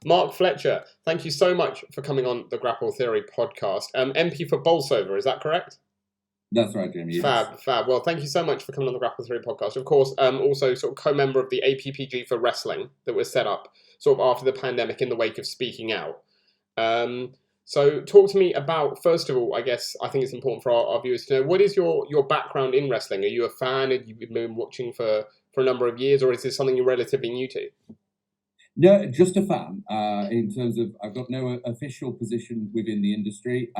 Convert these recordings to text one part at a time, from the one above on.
Mark Fletcher, thank you so much for coming on the Grapple Theory podcast. MP for Bolsover, is that correct? That's right, Jamie. Yes. Fab. Well, thank you so much for coming on the Grapple Theory podcast. Of course, also sort of co-member of the APPG for Wrestling that was set up sort of after the pandemic in the wake of speaking out. So talk to me about, first of all, I think it's important for our viewers to know, what is your background in wrestling? Are you a fan? Have you been watching for a number of years, or is this something you're relatively new to? No, just a fan. In terms of, I've got no official position within the industry.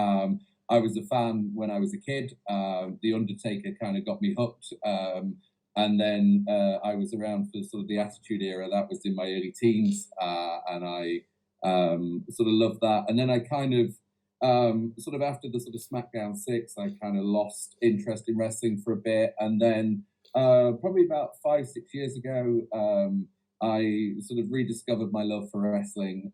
I was a fan when I was a kid. The Undertaker kind of got me hooked. And then I was around for sort of the Attitude Era. That was in my early teens. And I sort of loved that. And then I kind of, sort of after the sort of SmackDown 6, I kind of lost interest in wrestling for a bit. And then probably about 5-6 years ago, I sort of rediscovered my love for wrestling.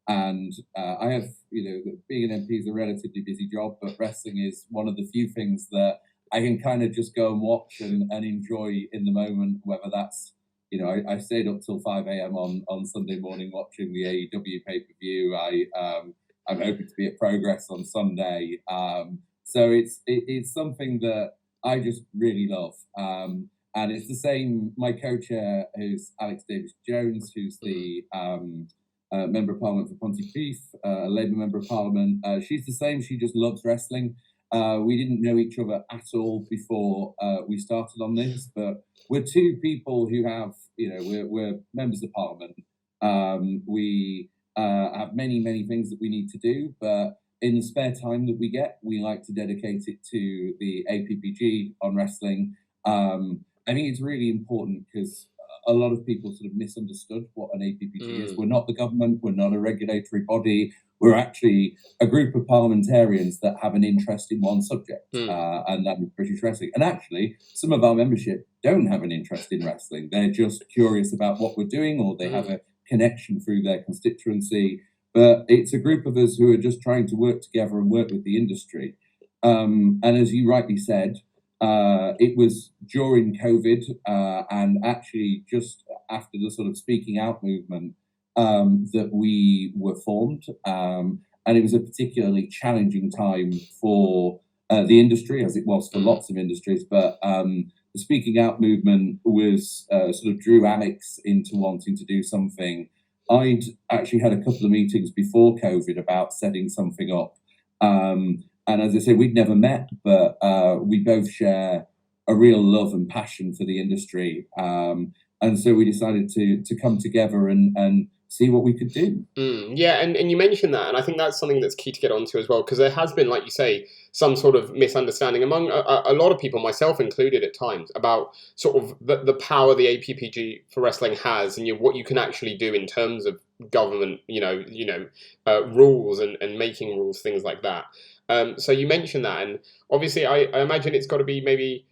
And I have, being an MP is a relatively busy job, but wrestling is one of the few things that I can kind of just go and watch and enjoy in the moment, whether that's, I stayed up till 5 a.m. on Sunday morning watching the AEW pay-per-view. I'm hoping to be at Progress on Sunday. So it's something that I just really love. And it's the same, my co-chair, who's Alex Davis-Jones, who's the Member of Parliament for Pontypridd, a Labour Member of Parliament. She's the same, she just loves wrestling. We didn't know each other at all before we started on this, but we're two people who have, we're members of Parliament. We have many things that we need to do, but in the spare time that we get, we like to dedicate it to the APPG on wrestling. I think it's really important because a lot of people sort of misunderstood what an APPG is. We're not the government. We're not a regulatory body. We're actually a group of parliamentarians that have an interest in one subject, and that is British wrestling. And actually, some of our membership don't have an interest in wrestling. They're just curious about what we're doing, or they have a connection through their constituency. But it's a group of us who are just trying to work together and work with the industry. And as you rightly said, it was during COVID and actually just after the sort of speaking out movement that we were formed. And it was a particularly challenging time for the industry, as it was for lots of industries. But the speaking out movement was sort of drew Alex into wanting to do something. I'd actually had a couple of meetings before COVID about setting something up. And as I say, we'd never met, but we both share a real love and passion for the industry. And so we decided to come together and see what we could do. Yeah, and you mentioned that, and I think that's something that's key to get onto as well, because there has been, like you say, some sort of misunderstanding among a lot of people, myself included at times, about sort of the power the APPG for wrestling has, and what you can actually do in terms of government, rules and making rules, things like that. So you mentioned that, and obviously I imagine it's got to be maybe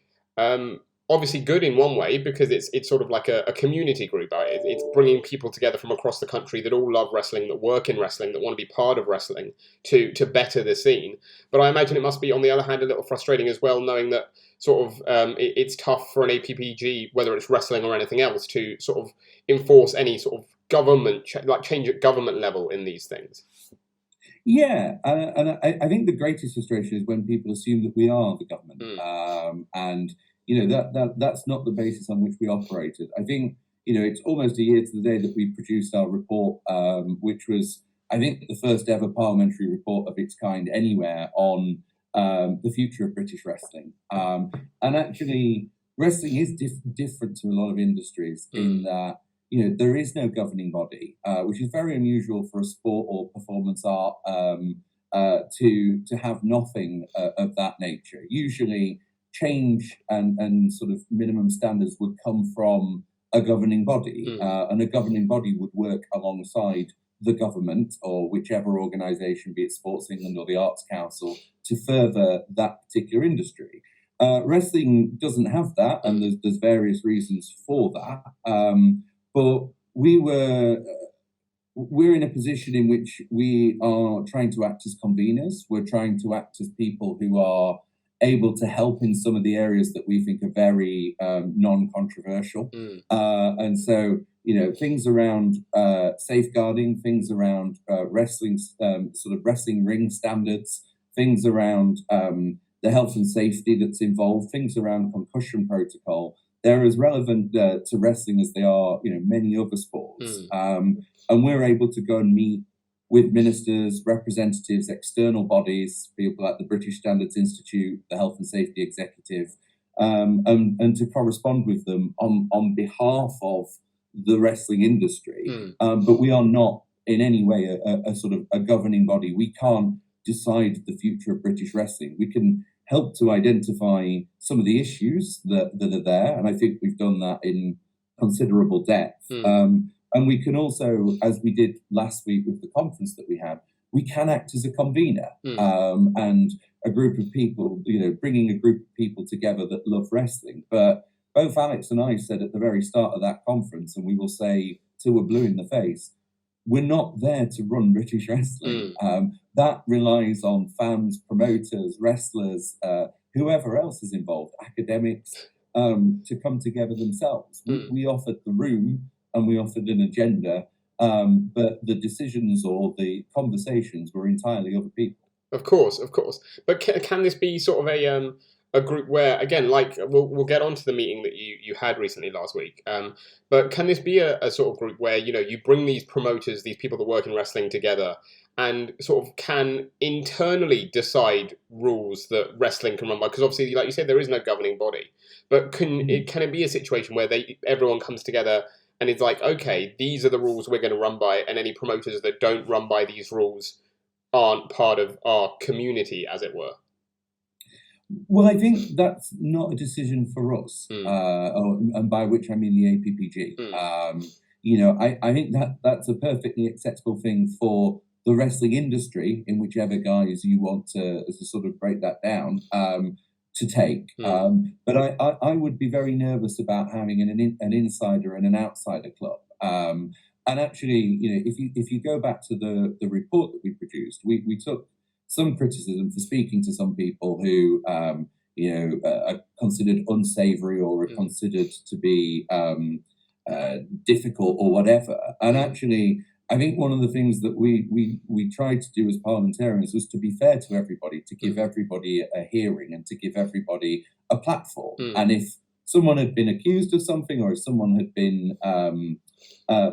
obviously good in one way, because it's sort of like a community group. It's bringing people together from across the country that all love wrestling, that work in wrestling, that want to be part of wrestling to better the scene. But I imagine it must be, on the other hand, a little frustrating as well, knowing that sort of it's tough for an APPG, whether it's wrestling or anything else, to sort of enforce any sort of government, change at government level in these things. Yeah, and I think the greatest frustration is when people assume that we are the government, and that's not the basis on which we operated. I think it's almost a year to the day that we produced our report, which was, I think, the first ever parliamentary report of its kind anywhere on the future of British wrestling. And actually, wrestling is different to a lot of industries in that there is no governing body, which is very unusual for a sport or performance art to have nothing of that nature. Usually, change and sort of minimum standards would come from a governing body, and a governing body would work alongside the government or whichever organisation, be it Sports England or the Arts Council, to further that particular industry. Wrestling doesn't have that, and there's various reasons for that. But we're in a position in which we are trying to act as conveners. We're trying to act as people who are able to help in some of the areas that we think are very non-controversial. And so, things around safeguarding, things around wrestling, sort of wrestling ring standards, things around the health and safety that's involved, things around concussion protocol. They're as relevant to wrestling as they are, many other sports. And we're able to go and meet with ministers, representatives, external bodies, people like the British Standards Institute, the Health and Safety Executive, and to correspond with them on behalf of the wrestling industry. But we are not in any way a sort of a governing body. We can't decide the future of British wrestling. We can help to identify some of the issues that are there, and I think we've done that in considerable depth. And we can also, as we did last week with the conference that we had, we can act as a convener and a group of people, bringing a group of people together that love wrestling. But both Alex and I said at the very start of that conference, and we will say till we're blue in the face, we're not there to run British wrestling. That relies on fans, promoters, wrestlers, whoever else is involved, academics, to come together themselves. We offered the room and we offered an agenda, but the decisions or the conversations were entirely other people. Of course. But can this be sort of a group where, again, like we'll get onto the meeting that you had recently last week, but can this be a sort of group where, you bring these promoters, these people that work in wrestling together and sort of can internally decide rules that wrestling can run by? Because obviously, like you said, there is no governing body. But can it be a situation where everyone comes together and it's like, okay, these are the rules we're going to run by, and any promoters that don't run by these rules aren't part of our community, as it were? Well, I think that's not a decision for us, and by which I mean the APPG. I think that's a perfectly acceptable thing for the wrestling industry, in whichever guise you want to sort of break that down, to take. But I would be very nervous about having an insider and an outsider club. And actually, if you go back to the report that we produced, we took some criticism for speaking to some people who are considered unsavory or are considered to be difficult or whatever. And actually, I think one of the things that we tried to do as parliamentarians was to be fair to everybody, to give everybody a hearing and to give everybody a platform. And if someone had been accused of something, or if someone had been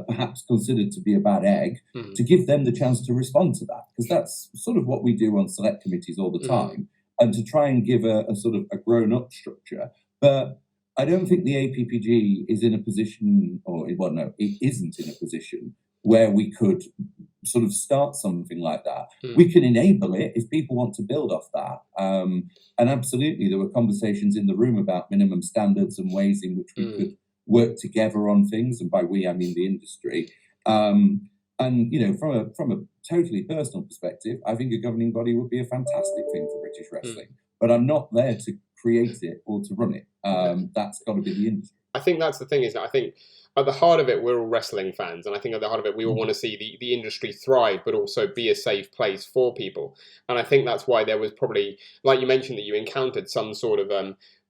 perhaps considered to be a bad egg, to give them the chance to respond to that, because that's sort of what we do on select committees all the time, and to try and give a sort of a grown-up structure. But I don't think the APPG is in a position, it isn't in a position where we could sort of start something like that. We can enable it if people want to build off that. And absolutely, there were conversations in the room about minimum standards and ways in which we could work together on things, and by we I mean the industry. And from a totally personal perspective, I think a governing body would be a fantastic thing for British wrestling. But I'm not there to create it or to run it. That's got to be the industry. I think that's the thing, isn't it? I think at the heart of it, we're all wrestling fans, and I think at the heart of it, we all want to see the industry thrive, but also be a safe place for people. And I think that's why there was probably, like you mentioned, that you encountered some sort of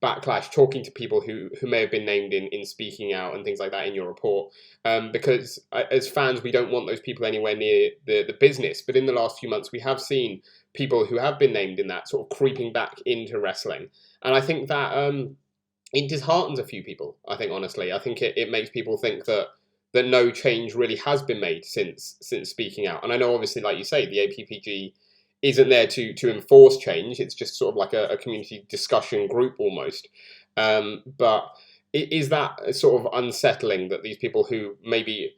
backlash talking to people who may have been named in speaking out and things like that in your report. Because as fans, we don't want those people anywhere near the business. But in the last few months, we have seen people who have been named in that sort of creeping back into wrestling. And I think that it disheartens a few people, I think, honestly. I think it makes people think that no change really has been made since speaking out. And I know, obviously, like you say, the APPG isn't there to enforce change. It's just sort of like a community discussion group almost. But is that sort of unsettling that these people who maybe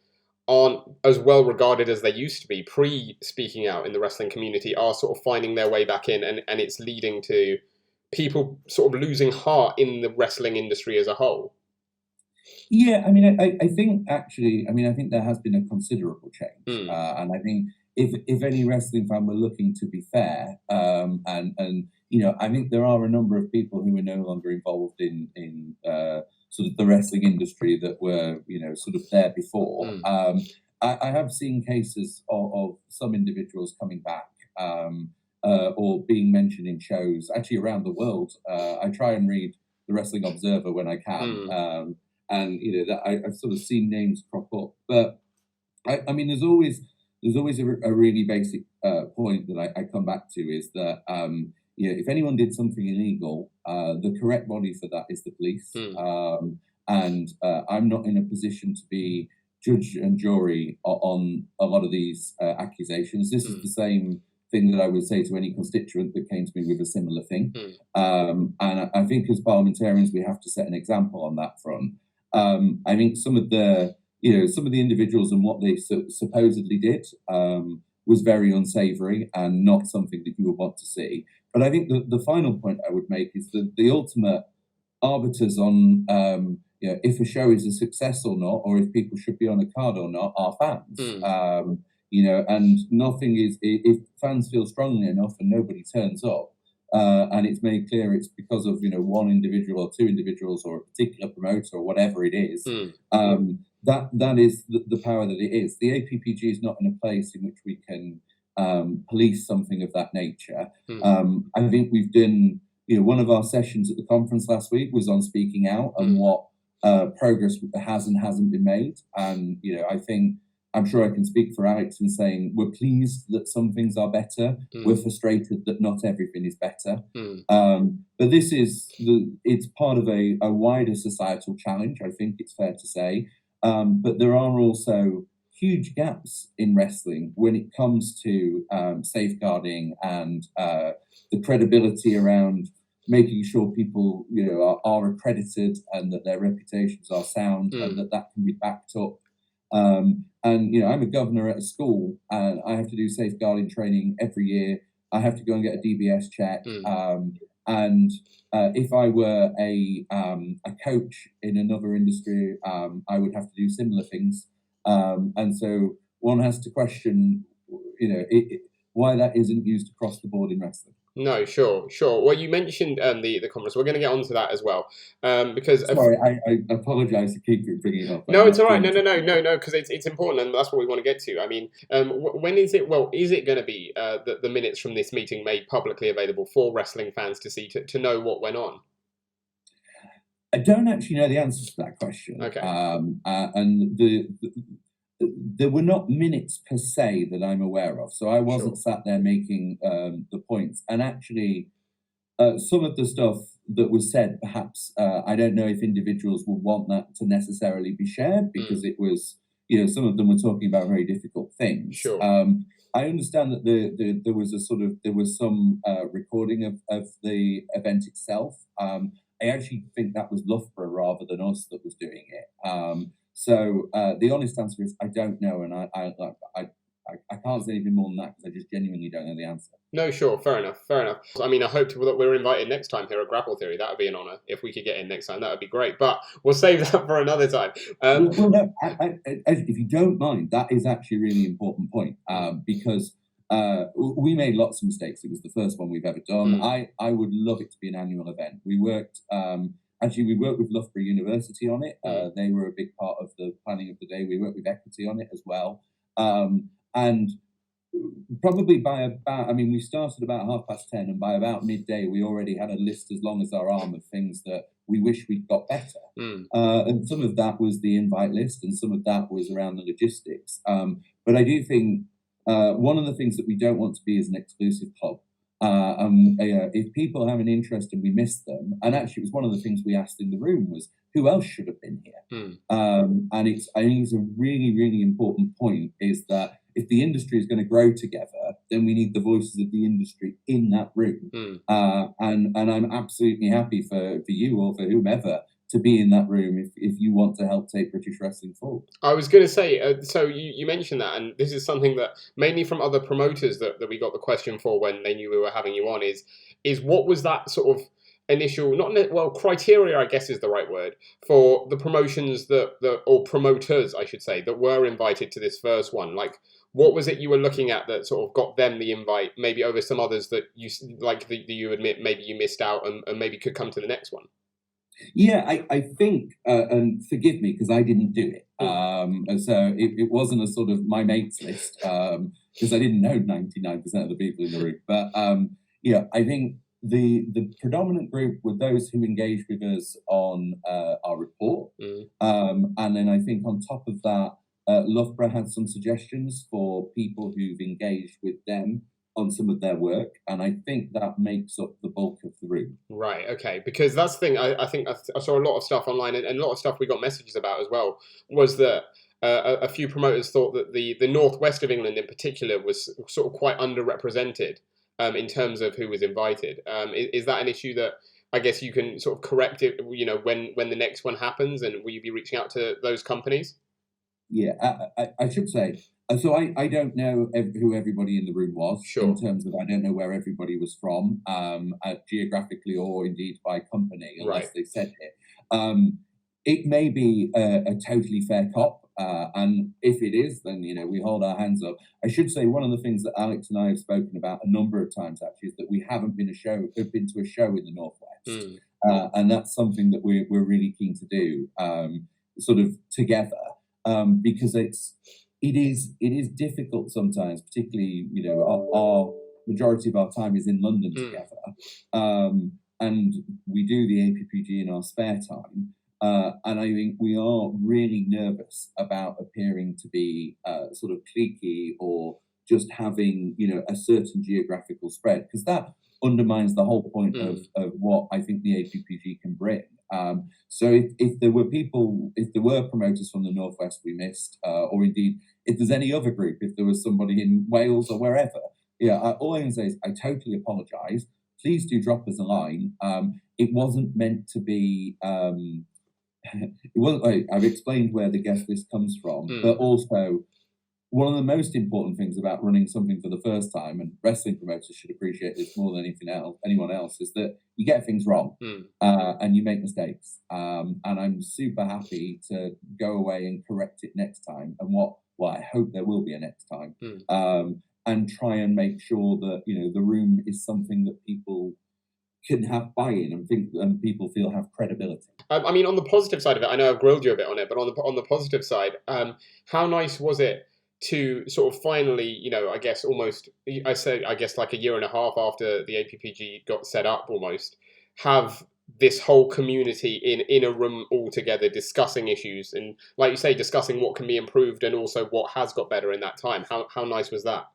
aren't as well regarded as they used to be pre-speaking out in the wrestling community are sort of finding their way back in, and it's leading to people sort of losing heart in the wrestling industry as a whole? Yeah, I mean, I think actually, I think there has been a considerable change, and I think if any wrestling fan were looking to be fair, and I think there are a number of people who are no longer involved in sort of the wrestling industry that were sort of there before. I have seen cases of some individuals coming back. Or being mentioned in shows actually around the world. I try and read the Wrestling Observer when I can, and that I've sort of seen names crop up. But I mean, there's always a really basic point that I come back to is that if anyone did something illegal, the correct body for that is the police. And I'm not in a position to be judge and jury on a lot of these accusations. This is the same thing that I would say to any constituent that came to me with a similar thing. And I think as parliamentarians, we have to set an example on that front. I think some of the individuals and what they supposedly did was very unsavoury and not something that you would want to see. But I think the final point I would make is that the ultimate arbiters on if a show is a success or not, or if people should be on a card or not, are fans. And nothing is, if fans feel strongly enough and nobody turns up, and it's made clear it's because of one individual or two individuals or a particular promoter or whatever it is, that is the power that it is. The APPG is not in a place in which we can police something of that nature. I think we've done, one of our sessions at the conference last week was on speaking out and what progress has and hasn't been made. And I'm sure I can speak for Alex in saying we're pleased that some things are better. We're frustrated that not everything is better. But this is it's part of a wider societal challenge, I think it's fair to say. But there are also huge gaps in wrestling when it comes to safeguarding and the credibility around making sure people are accredited and that their reputations are sound and that can be backed up. And I'm a governor at a school and I have to do safeguarding training every year. I have to go and get a DBS check. And if I were a coach in another industry, I would have to do similar things. And so one has to question, why that isn't used across the board in wrestling. No, sure. Well, you mentioned the conference. We're going to get onto that as well, because sorry, I apologise to keep bringing it up. No, it's all right. No, because it's important, and that's what we want to get to. I mean, when is it? Well, is it going to be the minutes from this meeting made publicly available for wrestling fans to see to know what went on? I don't actually know the answer to that question. Okay. And there were not minutes per se that I'm aware of, so I wasn't sat there making the points. And actually, some of the stuff that was said, perhaps I don't know if individuals would want that to necessarily be shared because it was, some of them were talking about very difficult things. Sure. I understand that there was some recording of the event itself. I actually think that was Loughborough rather than us that was doing it. So the honest answer is I don't know, and I can't say anything more than that because I just genuinely don't know the answer. No, sure, fair enough. I mean, I hope that we're invited next time here at Grapple Theory. That would be an honour if we could get in next time. That would be great, but we'll save that for another time. Well, no, if you don't mind, that is actually a really important point because we made lots of mistakes. It was the first one we've ever done. I would love it to be an annual event. We worked with Loughborough University on it. They were a big part of the planning of the day. We worked with Equity on it as well. And probably by about, we started about 10:30, and by about midday, we already had a list as long as our arm of things that we wish we'd got better. And some of that was the invite list, and some of that was around the logistics. But I do think one of the things that we don't want to be is an exclusive club. If people have an interest and we miss them, and actually it was one of the things we asked in the room was who else should have been here. And I think it's a really, really important point is that if the industry is going to grow together, then we need the voices of the industry in that room. And I'm absolutely happy for you or for whomever to be in that room if you want to help take British wrestling forward. I was going to say, so you mentioned that, and this is something that mainly from other promoters that we got the question for when they knew we were having you on is what was that sort of initial, criteria, I guess is the right word, for the promotions or promoters, I should say, that were invited to this first one? Like, what was it you were looking at that sort of got them the invite, maybe over some others that you, like that you admit maybe you missed out and maybe could come to the next one? Yeah, I think, and forgive me because I didn't do it. And so it wasn't a sort of my mates list because I didn't know 99% of the people in the room. But I think the predominant group were those who engaged with us on our report, and then I think on top of that, Loughborough had some suggestions for people who've engaged with them on some of their work, and I think that makes up the bulk of the room. Right, okay. Because that's the thing, I think I saw a lot of stuff online, and a lot of stuff we got messages about as well, was that a few promoters thought that the northwest of England in particular was sort of quite underrepresented in terms of who was invited. Is that an issue that I guess you can sort of correct it, when the next one happens, and will you be reaching out to those companies? Yeah, I should say. So I don't know who everybody in the room was Sure. in terms of I don't know where everybody was from, geographically or indeed by company, unless Right. they said it. It may be a totally fair cop, and if it is, then we hold our hands up. I should say one of the things that Alex and I have spoken about a number of times actually is that we haven't been to a show in the Northwest, and that's something that we're really keen to do, sort of together. Because it is difficult sometimes, particularly our majority of our time is in London together, and we do the APPG in our spare time, and I think we are really nervous about appearing to be sort of cliquey or just having a certain geographical spread, because that undermines the whole point of what I think the APPG can bring. So if there were promoters from the Northwest we missed, or indeed if there's any other group, if there was somebody in Wales or wherever, all I can say is I totally apologise. Please do drop us a line. It wasn't meant to be. It wasn't. I've explained where the guest list comes from, but also one of the most important things about running something for the first time, and wrestling promoters should appreciate this more than anyone else, is that you get things wrong, and you make mistakes. And I'm super happy to go away and correct it next time. And what I hope there will be a next time, and try and make sure that the room is something that people can have buy-in and people feel have credibility. I mean, on the positive side of it, I know I've grilled you a bit on it, but on the positive side, how nice was it to sort of finally, I guess almost, I guess like a year and a half after the APPG got set up, almost have this whole community in a room all together discussing issues and, like you say, discussing what can be improved and also what has got better in that time. How nice was that?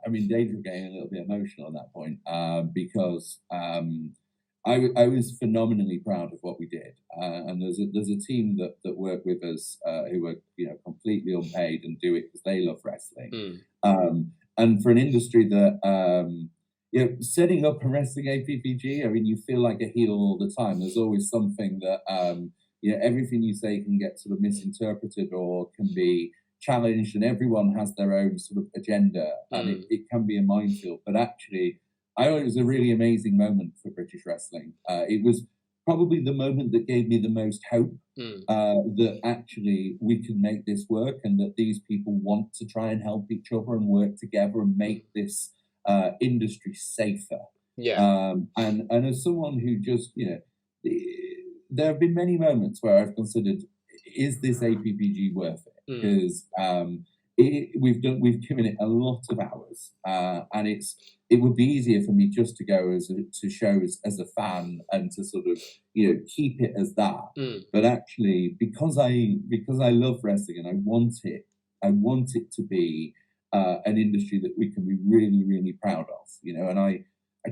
I'm in danger of getting a little bit emotional at that point, because I was phenomenally proud of what we did, and there's a team that work with us who are completely unpaid and do it because they love wrestling, and for an industry that setting up a wrestling APPG, I mean, you feel like a heel all the time. There's always something that everything you say can get sort of misinterpreted or can be challenged, and everyone has their own sort of agenda, and it can be a minefield. But actually, I thought it was a really amazing moment for British wrestling. It was probably the moment that gave me the most hope that actually we can make this work, and that these people want to try and help each other and work together and make this industry safer. Yeah. And as someone who just, there have been many moments where I've considered, is this APPG worth it? Because we've given it a lot of hours, and it would be easier for me just to go to shows as a fan and to sort of keep it as that. But actually, because I love wrestling and I want it to be an industry that we can be really, really proud of. And I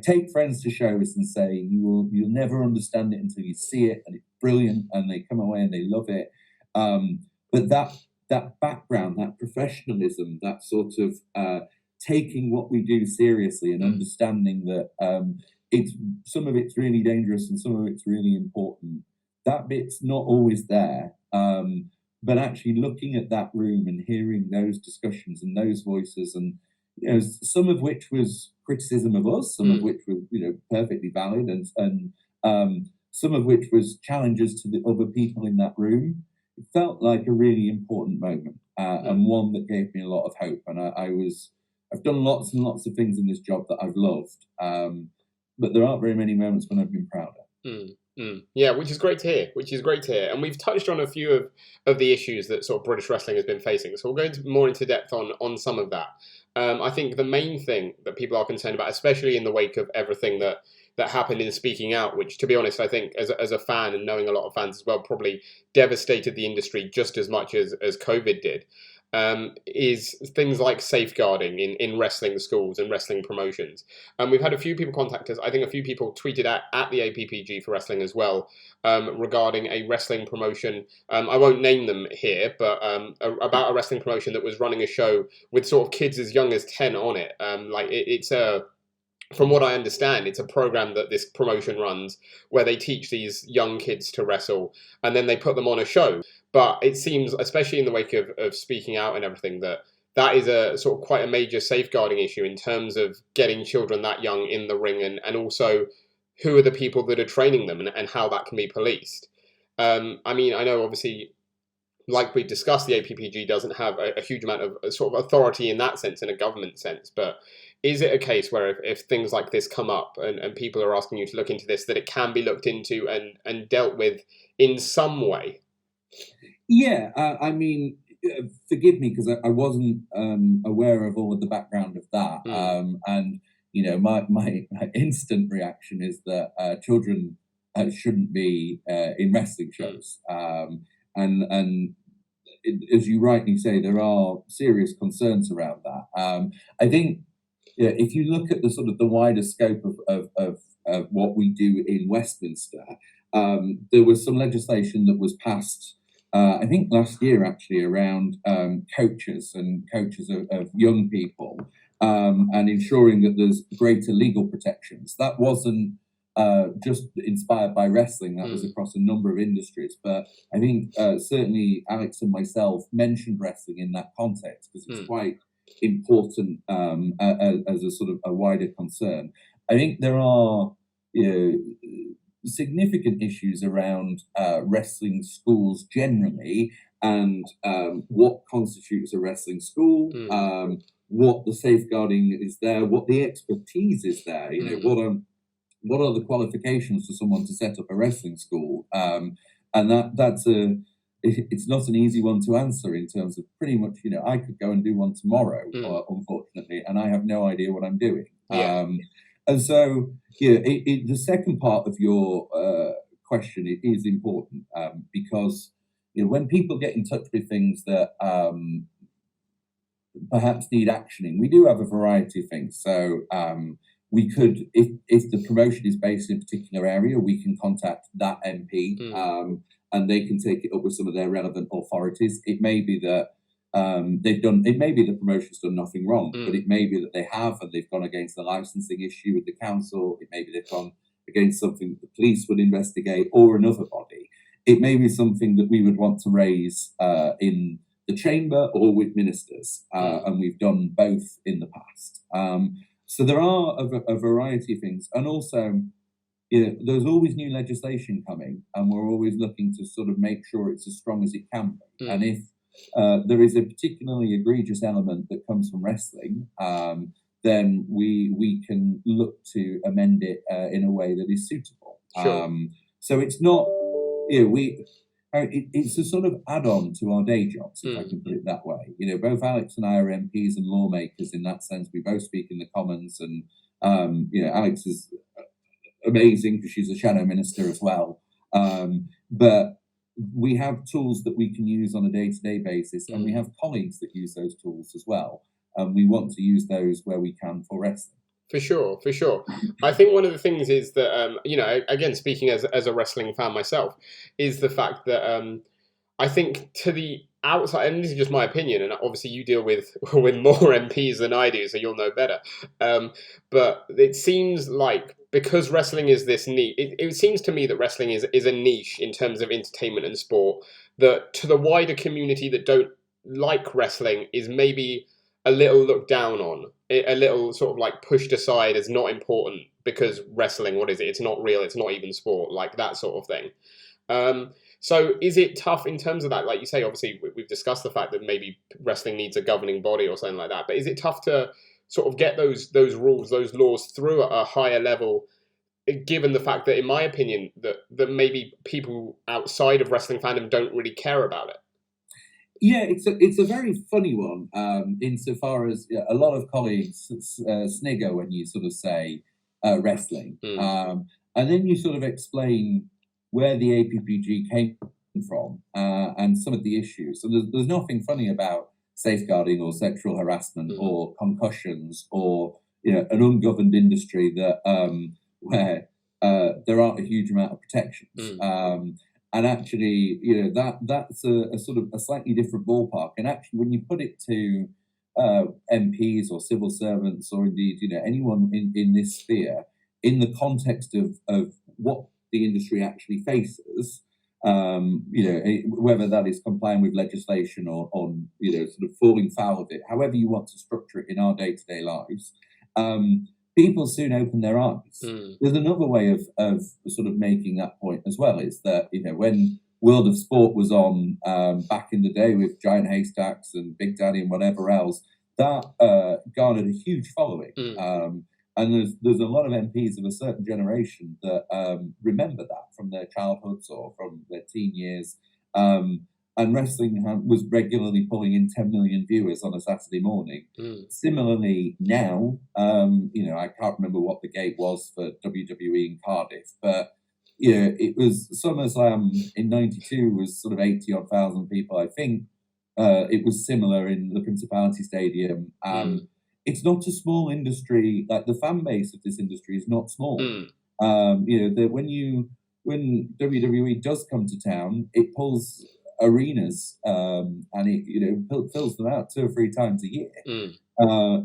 take friends to shows and say you'll never understand it until you see it, and it's brilliant, and they come away and they love it. But that background, that professionalism, that sort of taking what we do seriously and understanding that some of it's really dangerous and some of it's really important. That bit's not always there. But actually looking at that room and hearing those discussions and those voices, and some of which was criticism of us, some of which was perfectly valid, and some of which was challenges to the other people in that room. It felt like a really important moment, and one that gave me a lot of hope. And I've done lots and lots of things in this job that I've loved, but there aren't very many moments when I've been prouder. Yeah, which is great to hear. And we've touched on a few of the issues that sort of British wrestling has been facing. So we'll go more into depth on some of that. I think the main thing that people are concerned about, especially in the wake of everything that happened in Speaking Out, which, to be honest, I think as a fan and knowing a lot of fans as well, probably devastated the industry just as much as COVID did, is things like safeguarding in wrestling schools and wrestling promotions. And we've had a few people contact us. I think a few people tweeted at the APPG for wrestling as well, regarding a wrestling promotion. I won't name them here, but about a wrestling promotion that was running a show with sort of kids as young as 10 on it. It's a from what I understand, it's a program that this promotion runs where they teach these young kids to wrestle and then they put them on a show. But it seems, especially in the wake of Speaking Out and everything, that is a sort of quite a major safeguarding issue in terms of getting children that young in the ring, and also who are the people that are training them, and how that can be policed. I mean, I know obviously, like we discussed, the APPG doesn't have a huge amount of sort of authority in that sense, in a government sense. But is it a case where if things like this come up and people are asking you to look into this, that it can be looked into and dealt with in some way? Yeah, I mean, forgive me because I wasn't aware of all of the background of that. And my instant reaction is that children shouldn't be in wrestling shows. And as you rightly say, there are serious concerns around that. I think if you look at the sort of the wider scope of what we do in Westminster, there was some legislation that was passed, I think last year actually, around coaches of young people, and ensuring that there's greater legal protections. That wasn't just inspired by wrestling, that was across a number of industries. But I think certainly Alex and myself mentioned wrestling in that context because it's quite important as a sort of a wider concern. I think there are significant issues around wrestling schools generally, and what constitutes a wrestling school, what the safeguarding is there, what the expertise is there. What are the qualifications for someone to set up a wrestling school? And it's not an easy one to answer in terms of pretty much, I could go and do one tomorrow, unfortunately, and I have no idea what I'm doing. Yeah. And so, the second part of your question is important, because when people get in touch with things that perhaps need actioning, we do have a variety of things. So we could, if the promotion is based in a particular area, we can contact that MP, and they can take it up with some of their relevant authorities. It may be that it may be the promotion's done nothing wrong, but it may be that they have, and they've gone against the licensing issue with the council. It may be they've gone against something that the police would investigate, or another body. It may be something that we would want to raise in the chamber or with ministers, and we've done both in the past. So there are a variety of things, and also there's always new legislation coming, and we're always looking to sort of make sure it's as strong as it can be. And if there is a particularly egregious element that comes from wrestling, then we can look to amend it in a way that is suitable. Sure. So it's not, it's a sort of add-on to our day jobs, if I can put it that way. Both Alex and I are MPs and lawmakers in that sense. We both speak in the Commons, and Alex is amazing because she's a shadow minister as well. But we have tools that we can use on a day-to-day basis, and we have colleagues that use those tools as well. And we want to use those where we can for wrestling. For sure. I think one of the things is that, again, speaking as a wrestling fan myself, is the fact that I think to the outside, and this is just my opinion, and obviously you deal with more MPs than I do, so you'll know better. But it seems like, because wrestling is this niche, it seems to me that wrestling is a niche in terms of entertainment and sport, that to the wider community that don't like wrestling is maybe a little looked down on, a little sort of like pushed aside as not important, because wrestling, what is it? It's not real, it's not even sport, like that sort of thing. So is it tough in terms of that? Like you say, obviously we've discussed the fact that maybe wrestling needs a governing body or something like that, but is it tough to sort of get those rules, those laws through at a higher level, given the fact that, in my opinion, that maybe people outside of wrestling fandom don't really care about it? Yeah, it's a very funny one, insofar as a lot of colleagues snigger when you sort of say wrestling, Mm, and then you sort of explain where the APPG came from and some of the issues. So there's nothing funny about safeguarding or sexual harassment mm, or concussions or an ungoverned industry that where there aren't a huge amount of protections. mm, And actually, that's a sort of a slightly different ballpark. And actually, when you put it to MPs or civil servants, or indeed, anyone in this sphere, in the context of what the industry actually faces, whether that is complying with legislation or on, sort of falling foul of it, however you want to structure it in our day-to-day lives, people soon open their eyes. mm, There's another way of sort of making that point as well, is that when World of Sport was on back in the day with Giant Haystacks and Big Daddy and whatever else, that garnered a huge following. mm. And there's a lot of MPs of a certain generation that remember that from their childhoods or from their teen years. And wrestling was regularly pulling in 10 million viewers on a Saturday morning. Mm. Similarly, now, I can't remember what the gate was for WWE in Cardiff, but it was SummerSlam in '92 was sort of 80 odd thousand people, I think. It was similar in the Principality Stadium. Mm. It's not a small industry. Like, the fan base of this industry is not small. Mm. When WWE does come to town, it pulls arenas, and it fills them out 2 or 3 times a year. Mm.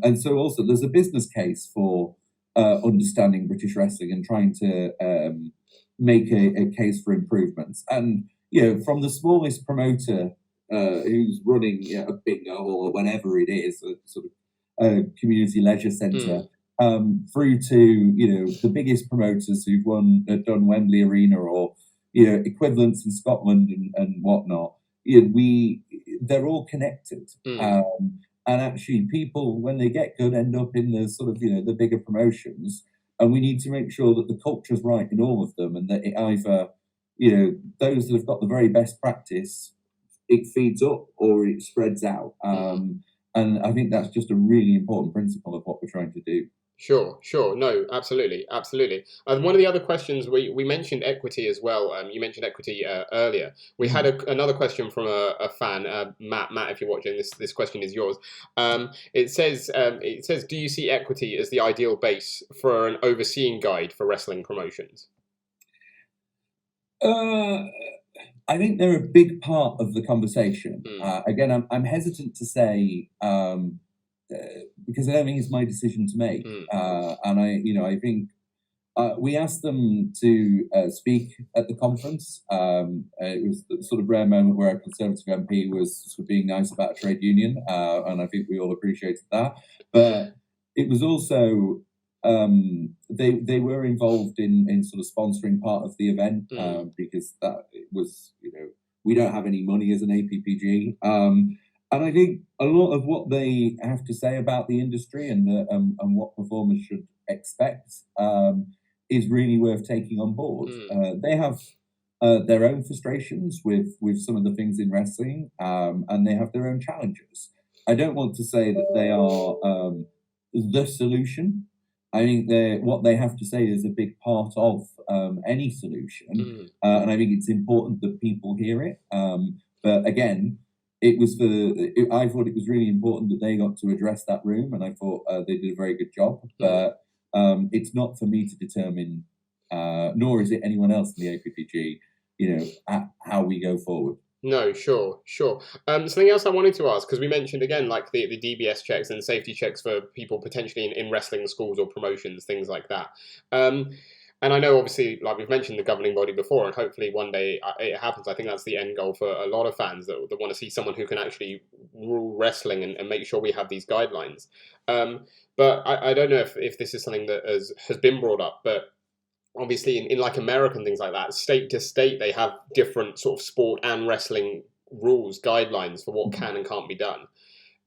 And so also there's a business case for understanding British wrestling and trying to make a case for improvements. And from the smallest promoter who's running a bingo or whatever it is, a sort of community leisure centre, through to the biggest promoters who've done Wembley Arena or equivalents in Scotland and whatnot. They're all connected. Mm. And actually, people, when they get good, end up in the sort of the bigger promotions. And we need to make sure that the culture's right in all of them, and that it either those that have got the very best practice, it feeds up or it spreads out. And I think that's just a really important principle of what we're trying to do. Sure, sure. No, absolutely, absolutely. One of the other questions, we mentioned equity as well. You mentioned equity earlier. We had another question from a fan, Matt. Matt, if you're watching, this question is yours. It says, do you see equity as the ideal base for an overseeing guide for wrestling promotions? I think they're a big part of the conversation. Mm. Again, I'm hesitant to say, because I don't think it's my decision to make. And I think we asked them to speak at the conference. It was the sort of rare moment where a Conservative MP was sort of being nice about a trade union, and I think we all appreciated that. But it was also they were involved in sort of sponsoring part of the event, because that was we don't have any money as an APPG. And I think a lot of what they have to say about the industry and what performers should expect is really worth taking on board. They have their own frustrations with some of the things in wrestling, and they have their own challenges. I don't want to say that they are the solution. I think what they have to say is a big part of any solution, and I think it's important that people hear it. But again, I thought it was really important that they got to address that room, and I thought they did a very good job. But it's not for me to determine, nor is it anyone else in the APPG, how we go forward. No, sure, sure. Something else I wanted to ask, because we mentioned again, like the DBS checks and safety checks for people potentially in wrestling schools or promotions, things like that. And I know, obviously, like we've mentioned the governing body before, and hopefully one day it happens. I think that's the end goal for a lot of fans that want to see someone who can actually rule wrestling and make sure we have these guidelines. But I don't know if this is something that has been brought up, but obviously in like American things like that, state to state, they have different sort of sport and wrestling rules, guidelines for what can and can't be done.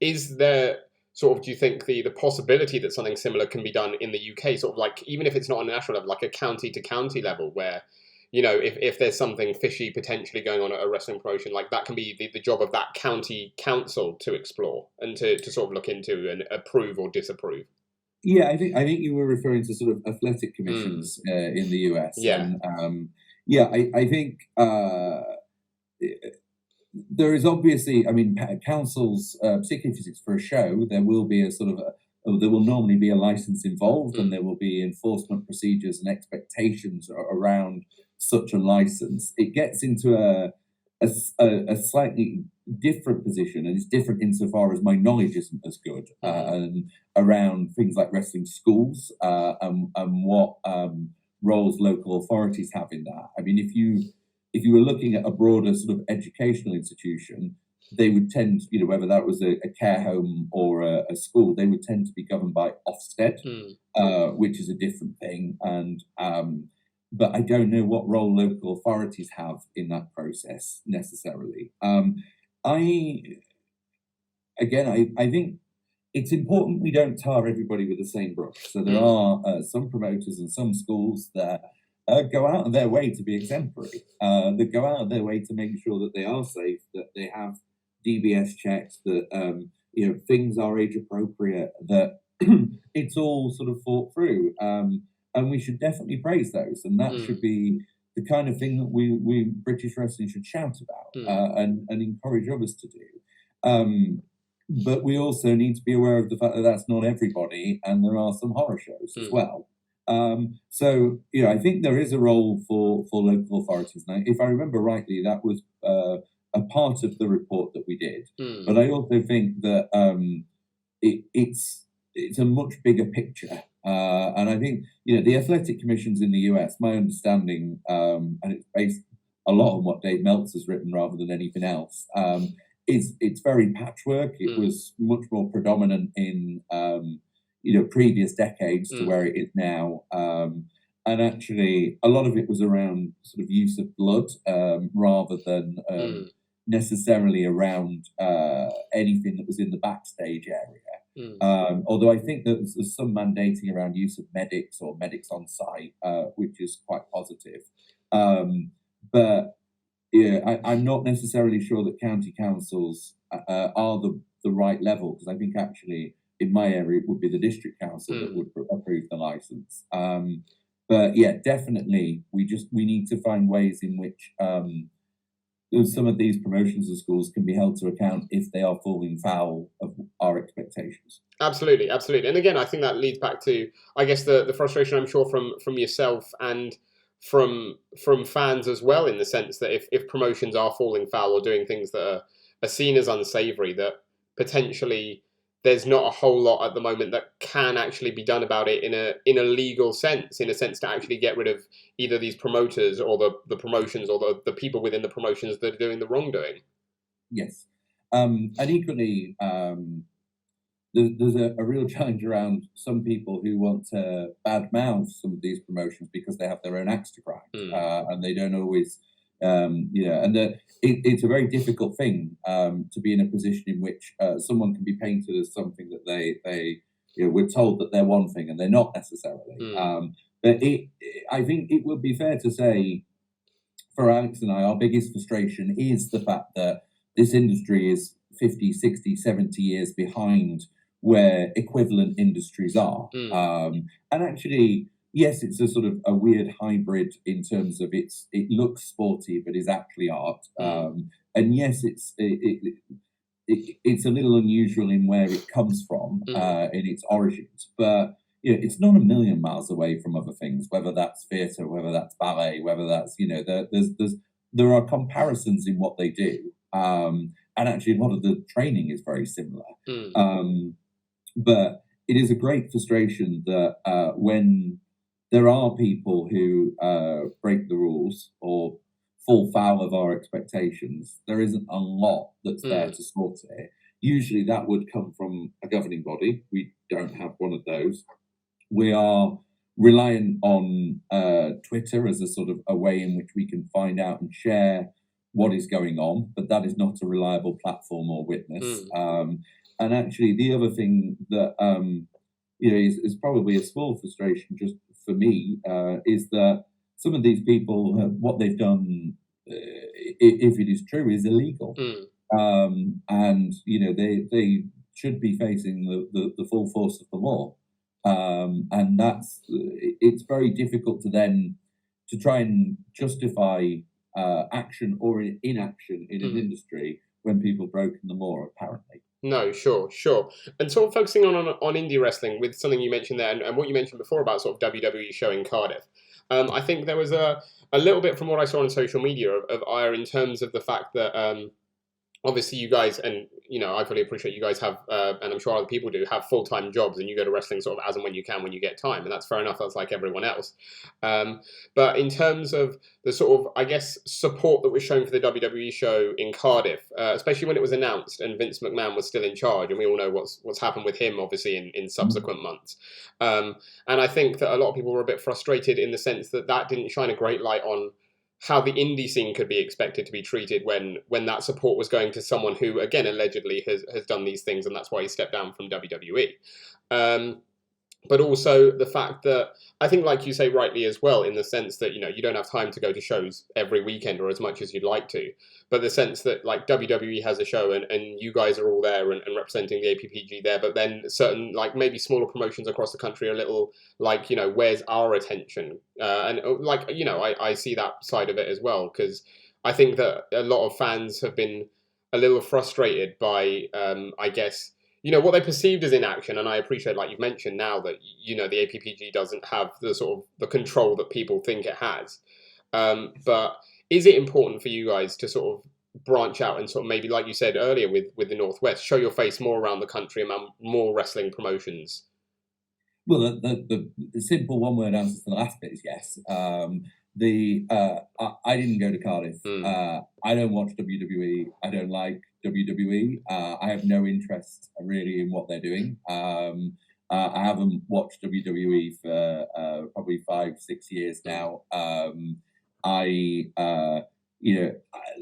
Is there sort of, do you think the possibility that something similar can be done in the UK, sort of like, even if it's not on a national level, like a county to county level, where you know, if there's something fishy potentially going on at a wrestling promotion, like that can be the job of that county council to explore and to sort of look into and approve or disapprove. Yeah, I think you were referring to sort of athletic Mm. commissions in the US, Yeah. and yeah, I think there is obviously, I mean, councils, particularly if it's for a show, there will be a sort of there will normally be a license involved, and Mm. there will be enforcement procedures and expectations around such a license. It gets into a slightly different position, and it's different insofar as my knowledge isn't as good, and around things like wrestling schools, and what roles local authorities have in that. I mean, if you were looking at a broader sort of educational institution, they would tend, whether that was a care home or a school, they would tend to be governed by Ofsted, Mm. which is a different thing. And but I don't know what role local authorities have in that process necessarily. I I think it's important we don't tar everybody with the same brush. So there Mm. are some promoters and some schools that go out of their way to be exemplary, that go out of their way to make sure that they are safe, that they have DBS checks, that things are age appropriate, that it's all sort of thought through, and we should definitely praise those, and that should Mm. be the kind of thing that we British wrestling should shout about, Mm. and encourage others to do. But we also need to be aware of the fact that that's not everybody, and there are some horror shows as Mm. well. So, I think there is a role for local authorities. Now, if I remember rightly, that was a part of the report that we did. Mm. But I also think that it's a much bigger picture, and I think the athletic commissions in the US. My understanding, and it's based a lot on what Dave Meltzer's written rather than anything else. It's very patchwork. It Mm. was much more predominant in previous decades to Mm. where it is now. And actually, a lot of it was around sort of use of blood, rather than Mm. necessarily around anything that was in the backstage area. Mm. Although I think that there's some mandating around use of medics or medics on site, which is quite positive. But yeah, I'm not necessarily sure that county councils are the right level, because I think actually in my area it would be the district council that Mm. would approve the license. But yeah, definitely we need to find ways in which some of these promotions of schools can be held to account if they are falling foul of our expectations. Absolutely, absolutely. And again, I think that leads back to, I guess, the frustration I'm sure from yourself and from fans as well, in the sense that if promotions are falling foul or doing things that are seen as unsavory, that potentially there's not a whole lot at the moment that can actually be done about it in a legal sense, in a sense to actually get rid of either these promoters or the promotions or the people within the promotions that are doing the wrongdoing. Yes. And equally, there's a real challenge around some people who want to badmouth some of these promotions because they have their own axe to grind, Mm. and they don't always, and it's a very difficult thing, to be in a position in which someone can be painted as something that they we're told that they're one thing and they're not necessarily. Mm. But I think it would be fair to say, for Alex and I, our biggest frustration is the fact that this industry is 50, 60, 70 years behind where equivalent industries are. Mm. And actually, yes, it's a sort of a weird hybrid in terms of it looks sporty, but is actually art. And yes, it's a little unusual in where it comes from, Mm. in its origins, but it's not a million miles away from other things, whether that's theatre, whether that's ballet, whether that's there are comparisons in what they do, and actually a lot of the training is very similar. Mm. But it is a great frustration that when there are people who break the rules or fall foul of our expectations, there isn't a lot that's there Mm. to sort it. Usually that would come from a governing body. We don't have one of those. We are reliant on Twitter as a sort of a way in which we can find out and share what is going on, but that is not a reliable platform or witness. Mm. And actually, the other thing that is probably a small frustration just for me, is that some of these people, what they've done, if it is true, is illegal. And they should be facing the full force of the law. And it's very difficult to try and justify action or inaction in an industry when people have broken the law, apparently. No, sure. And sort of focusing on indie wrestling with something you mentioned there and what you mentioned before about sort of WWE show in Cardiff. I think there was a little bit from what I saw on social media of ire in terms of the fact that obviously you guys, and I fully appreciate you guys have, and I'm sure other people do, have full-time jobs and you go to wrestling sort of as and when you can, when you get time, and that's fair enough, that's like everyone else. But in terms of the sort of, I guess, support that was shown for the WWE show in Cardiff, especially when it was announced and Vince McMahon was still in charge, and we all know what's happened with him, obviously, in subsequent months. And I think that a lot of people were a bit frustrated in the sense that didn't shine a great light on how the indie scene could be expected to be treated when that support was going to someone who, again, allegedly has done these things, and that's why he stepped down from WWE. But also the fact that, I think, like you say rightly as well, in the sense that, you don't have time to go to shows every weekend or as much as you'd like to, but the sense that, like, WWE has a show and you guys are all there and representing the APPG there, but then certain, like, maybe smaller promotions across the country are a little, like, where's our attention? And, like, I see that side of it as well, because I think that a lot of fans have been a little frustrated by, I guess, what they perceived as inaction, and I appreciate, like you've mentioned now, that, the APPG doesn't have the sort of the control that people think it has. But is it important for you guys to sort of branch out and sort of maybe, like you said earlier with the Northwest, show your face more around the country among more wrestling promotions? Well, the simple one-word answer to the last bit is yes. I didn't go to Cardiff. I don't watch WWE. I don't like WWE. I have no interest really in what they're doing. I haven't watched WWE for probably 5-6 years now.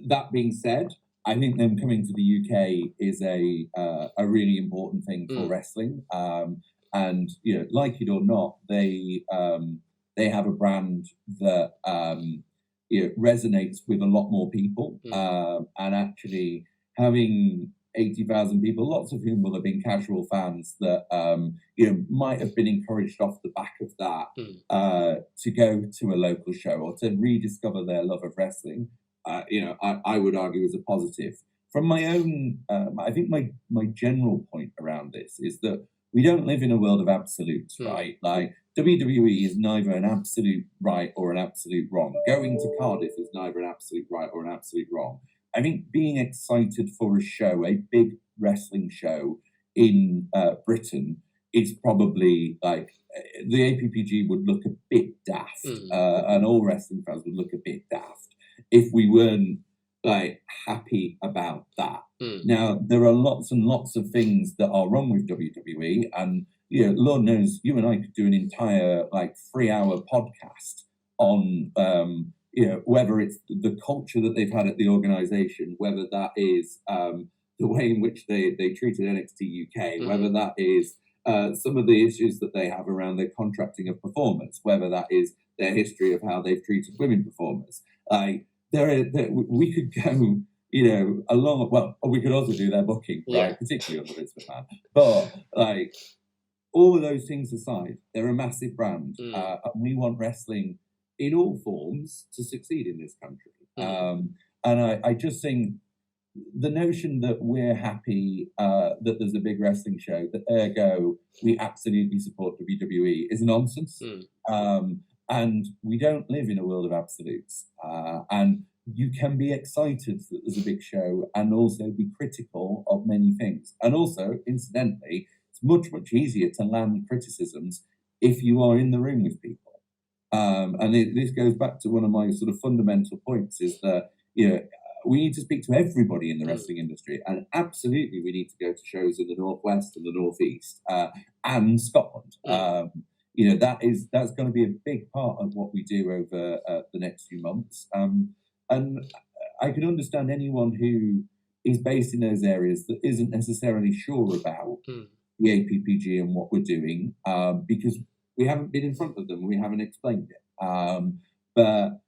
That being said, I think them coming to the UK is a really important thing for wrestling. And like it or not, they have a brand that resonates with a lot more people. And actually having 80,000 people, lots of whom will have been casual fans that might have been encouraged off the back of that to go to a local show or to rediscover their love of wrestling. I would argue is a positive. From my own, I think my general point around this is that we don't live in a world of absolutes, right? Like, WWE is neither an absolute right or an absolute wrong. Going to Cardiff is neither an absolute right or an absolute wrong. I think being excited for a show, a big wrestling show in Britain, is probably like the APPG would look a bit daft, and all wrestling fans would look a bit daft if we weren't like happy about that. Now, there are lots and lots of things that are wrong with WWE, and Lord knows you and I could do an entire 3-hour podcast on whether it's the culture that they've had at the organization, whether that is the way in which they treated NXT UK, whether that is some of the issues that they have around their contracting of performers, whether that is their history of how they've treated women performers. We could go along. Well, we could also do their booking, right? Particularly under Vince McMahon. But all of those things aside, they're a massive brand, and we want wrestling in all forms to succeed in this country. And I just think the notion that we're happy that there's a big wrestling show, that ergo we absolutely support WWE, is nonsense. And we don't live in a world of absolutes. And you can be excited that there's a big show and also be critical of many things. And also, incidentally, it's much, much easier to land criticisms if you are in the room with people. And this goes back to one of my sort of fundamental points, is that we need to speak to everybody in the wrestling industry, and absolutely we need to go to shows in the Northwest and the Northeast and Scotland. That's going to be a big part of what we do over the next few months. And I can understand anyone who is based in those areas that isn't necessarily sure about the APPG and what we're doing, because we haven't been in front of them, we haven't explained it. But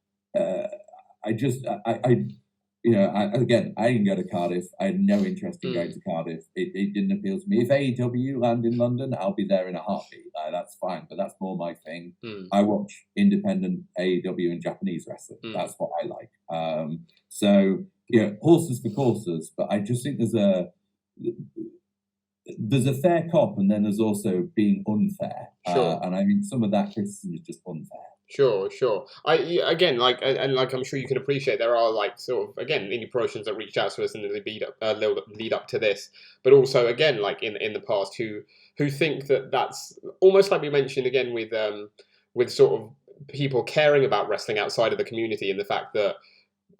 I just, again, I didn't go to Cardiff. I had no interest in going to Cardiff. It didn't appeal to me. If AEW land in London, I'll be there in a heartbeat. That's fine, but that's more my thing. I watch independent AEW and Japanese wrestling. That's what I like. So, horses for courses, but I just think there's a fair cop, and then there's also being unfair. Sure. And I mean, some of that criticism is just unfair. Sure. Again, like I'm sure you can appreciate, there are like sort of again indie promotions that reached out to us in the lead up to this, but also again like in the past who think that that's almost like we mentioned again with sort of people caring about wrestling outside of the community, and the fact that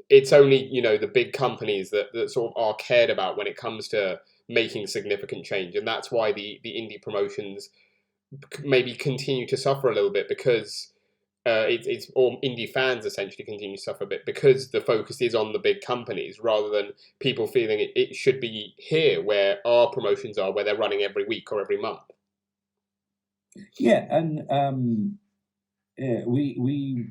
it's only the big companies that sort of are cared about when it comes to making significant change, and that's why the indie promotions maybe continue to suffer a little bit, because or indie fans essentially continue to suffer a bit because the focus is on the big companies rather than people feeling it should be here where our promotions are, where they're running every week or every month. Yeah, and we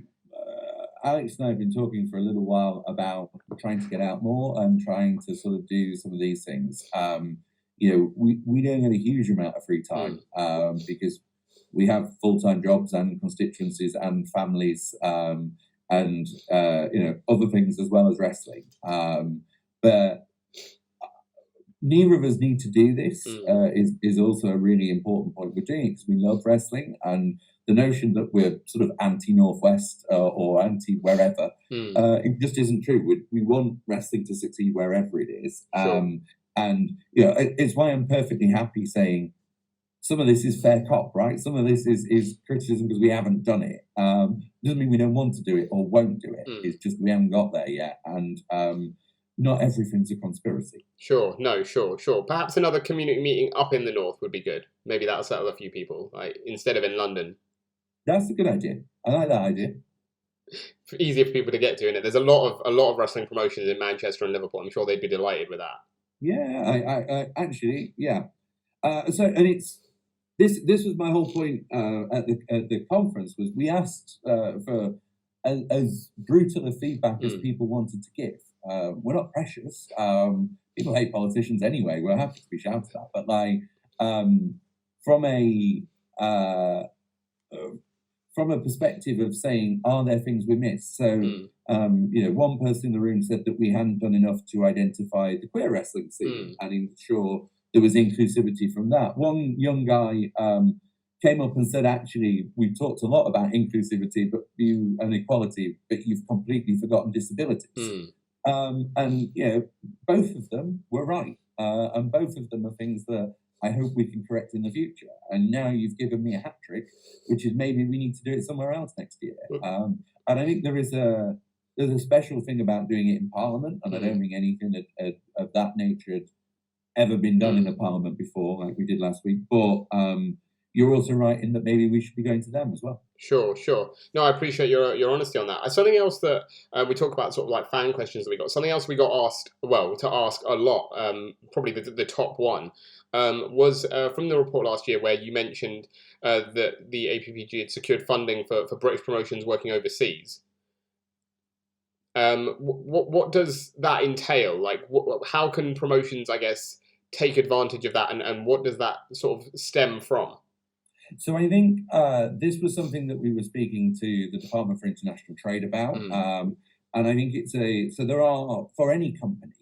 Alex and I have been talking for a little while about trying to get out more and trying to sort of do some of these things. We don't have a huge amount of free time because we have full-time jobs and constituencies and families and other things as well as wrestling. But neither of us need to do this is also a really important point. We're doing it because we love wrestling, and the notion that we're sort of anti-Northwest or anti-wherever, it just isn't true. We want wrestling to succeed wherever it is. Sure. And it's why I'm perfectly happy saying some of this is fair cop, right? Some of this is criticism because we haven't done it. Doesn't mean we don't want to do it or won't do it. It's just we haven't got there yet. And not everything's a conspiracy. Sure. Perhaps another community meeting up in the north would be good. Maybe that'll settle a few people, like instead of in London. That's a good idea. I like that idea. Easier for people to get to, and there's a lot of wrestling promotions in Manchester and Liverpool. I'm sure they'd be delighted with that. Yeah, I actually, yeah. And it's this was my whole point at the conference, was we asked for as brutal a feedback as people wanted to give. We're not precious. People hate politicians anyway. We're happy to be shouted at, but like from a perspective of saying, are there things we miss? So, one person in the room said that we hadn't done enough to identify the queer wrestling scene and ensure there was inclusivity from that. One young guy came up and said, actually, we've talked a lot about inclusivity and equality, but you've completely forgotten disabilities. And both of them were right. And both of them are things that I hope we can correct in the future. And now you've given me a hat trick, which is maybe we need to do it somewhere else next year. And I think there's a special thing about doing it in Parliament, and I don't think anything of that nature had ever been done in a Parliament before, like we did last week. But you're also right in that maybe we should be going to them as well. Sure. No, I appreciate your honesty on that. Something else that we talk about, sort of like fan questions that we got. Something else we got asked, to ask a lot, probably the top one, was from the report last year where you mentioned that the APPG had secured funding for British promotions working overseas. What does that entail? Like, how can promotions, I guess, take advantage of that, and what does that sort of stem from? So I think this was something that we were speaking to the Department for International Trade about, and I think so there are, for any company,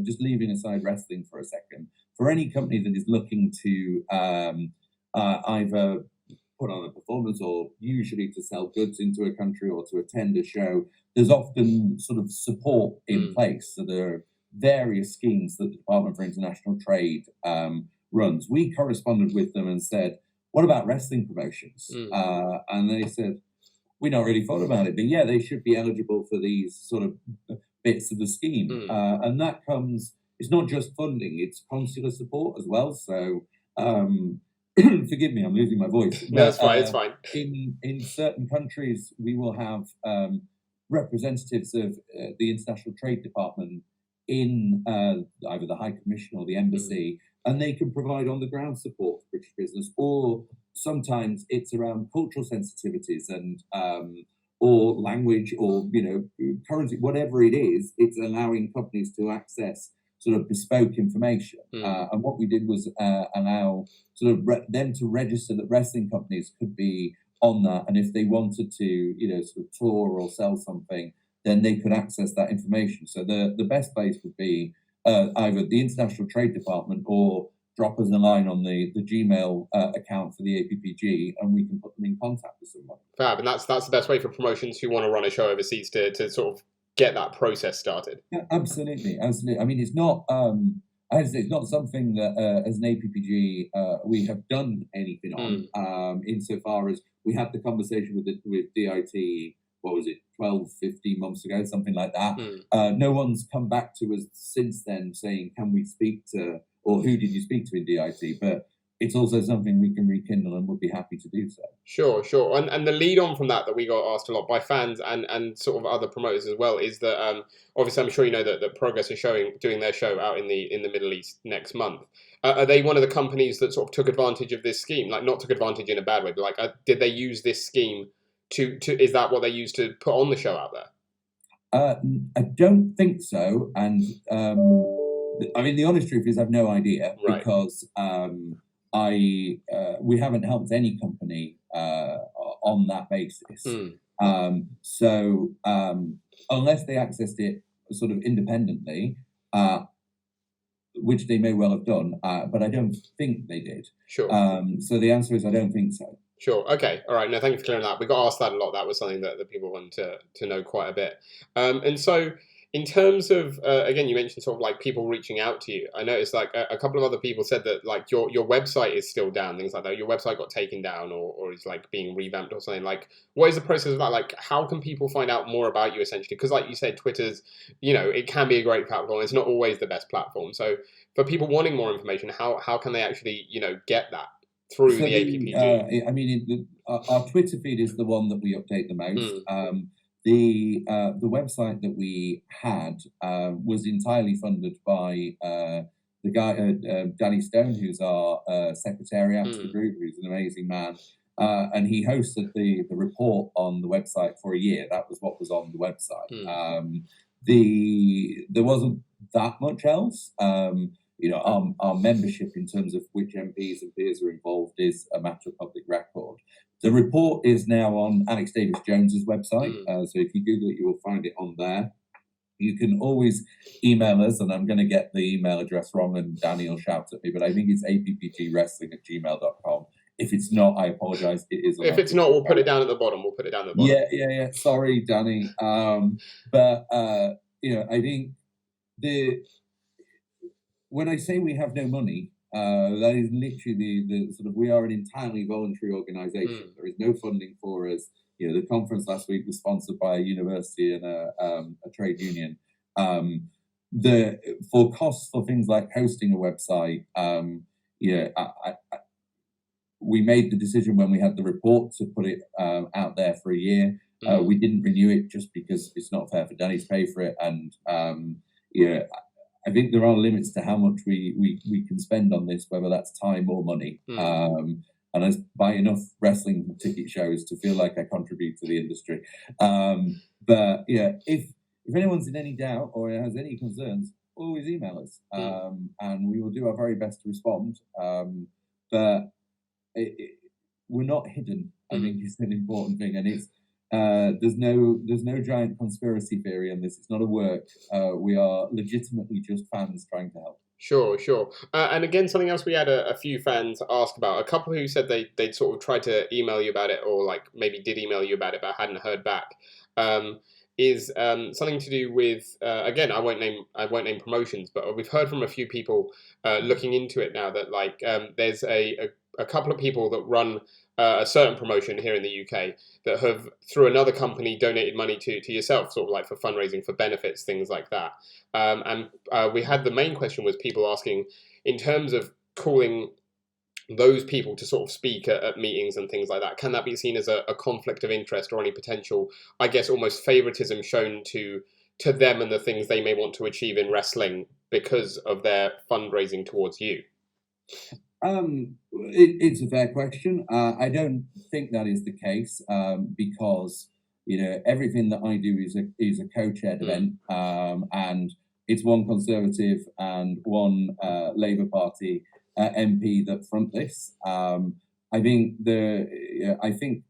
just leaving aside wrestling for a second, for any company that is looking to either put on a performance or usually to sell goods into a country or to attend a show, there's often sort of support in place. So there are various schemes that the Department for International Trade runs. We corresponded with them and said, what about wrestling promotions? And they said, we not really thought about it, but yeah, they should be eligible for these sort of bits of the scheme. And that comes, it's not just funding, it's consular support as well. So forgive me, I'm losing my voice. No, it's fine, it's fine. In certain countries, we will have representatives of the International Trade Department in either the High Commission or the Embassy, and they can provide on-the-ground support for British business, or sometimes it's around cultural sensitivities and or language or currency, whatever it is, it's allowing companies to access sort of bespoke information. And what we did was allow sort of them to register that wrestling companies could be on that, and if they wanted to, sort of tour or sell something, then they could access that information. So the best place would be either the International Trade Department or drop us a line on the Gmail account for the APPG, and we can put them in contact with someone. Fab, and that's the best way for promotions who want to run a show overseas to sort of get that process started. Yeah, absolutely. I mean, it's not. I have to say, it's not something that, as an APPG, we have done anything on. Insofar as we had the conversation with DIT, what was it, 12, 15 months ago, something like that. No one's come back to us since then saying, can we speak to, or who did you speak to in DIT? But it's also something we can rekindle and would be happy to do so. Sure. And the lead on from that we got asked a lot by fans and sort of other promoters as well is that obviously I'm sure you know that Progress is doing their show out in the Middle East next month. Are they one of the companies that sort of took advantage of this scheme? Like, not took advantage in a bad way, but like did they use this scheme to is that what they used to put on the show out there? I don't think so. And I mean, the honest truth is I've no idea, because we haven't helped any company on that basis. So unless they accessed it sort of independently, which they may well have done, but I don't think they did. Sure. So the answer is I don't think so. Sure. Okay. All right. No, thank you for clearing that. We got asked that a lot. That was something that the people wanted to know quite a bit. And so, in terms of again, you mentioned sort of like people reaching out to you. I noticed like a couple of other people said that like your website is still down, things like that. Your website got taken down or is like being revamped or something. Like, what is the process of that? Like, how can people find out more about you essentially? Because like you said, Twitter's, it can be a great platform. It's not always the best platform. So for people wanting more information, how can they actually get that through the APPG? I mean, our Twitter feed is the one that we update the most. The website that we had was entirely funded by the guy Danny Stone, who's our secretariat to the group, who's an amazing man, and he hosted the report on the website for a year. That was what was on the website. There wasn't that much else. Our membership in terms of which MPs and peers are involved is a matter of public record. The report is now on Alex Davis Jones's website, so if you Google it, you will find it on there. You can always email us, and I'm going to get the email address wrong, and Danny will shout at me, but I think it's appgwrestling@gmail.com. If it's not, I apologise. It is. If it's not, we'll put it down at the bottom. Yeah. Sorry, Danny. But I think when I say we have no money, that is literally the sort of, we are an entirely voluntary organisation. There is no funding for us. The conference last week was sponsored by a university and a trade union. For costs for things like hosting a website, we made the decision when we had the report to put it out there for a year. We didn't renew it just because it's not fair for Danny to pay for it, and I think there are limits to how much we can spend on this, whether that's time or money. And I buy enough wrestling ticket shows to feel like I contribute to the industry. But if anyone's in any doubt or has any concerns, always email us, and we will do our very best to respond. But we're not hidden. I think it's an important thing, and it's. There's no giant conspiracy theory on this. It's not a work. We are legitimately just fans trying to help. Sure. And again, something else we had a few fans ask about. A couple who said they'd sort of tried to email you about it, or like maybe did email you about it but hadn't heard back. Is something to do with again, I won't name promotions, but we've heard from a few people looking into it now that like there's a couple of people that run a certain promotion here in the UK that have, through another company, donated money to yourself, sort of like for fundraising, for benefits, things like that. And we had the main question was people asking, in terms of calling those people to sort of speak at meetings and things like that, can that be seen as a conflict of interest or any potential, I guess, almost favoritism shown to them and the things they may want to achieve in wrestling because of their fundraising towards you? It's a fair question. I don't think that is the case, because everything that I do is a co-chaired event, and it's one Conservative and one Labour Party MP that front this. I think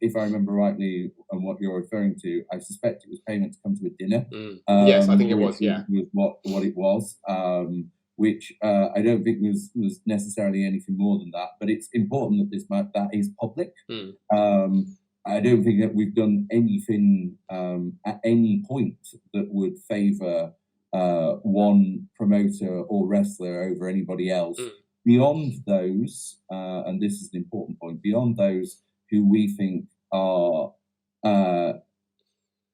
if I remember rightly, and what you're referring to, I suspect it was payment to come to a dinner. Yes, I think it was. Yeah, was what it was. Which I don't think was necessarily anything more than that. But it's important that that is public. I don't think that we've done anything at any point that would favour one promoter or wrestler over anybody else. Beyond those, and this is an important point, beyond those who we think are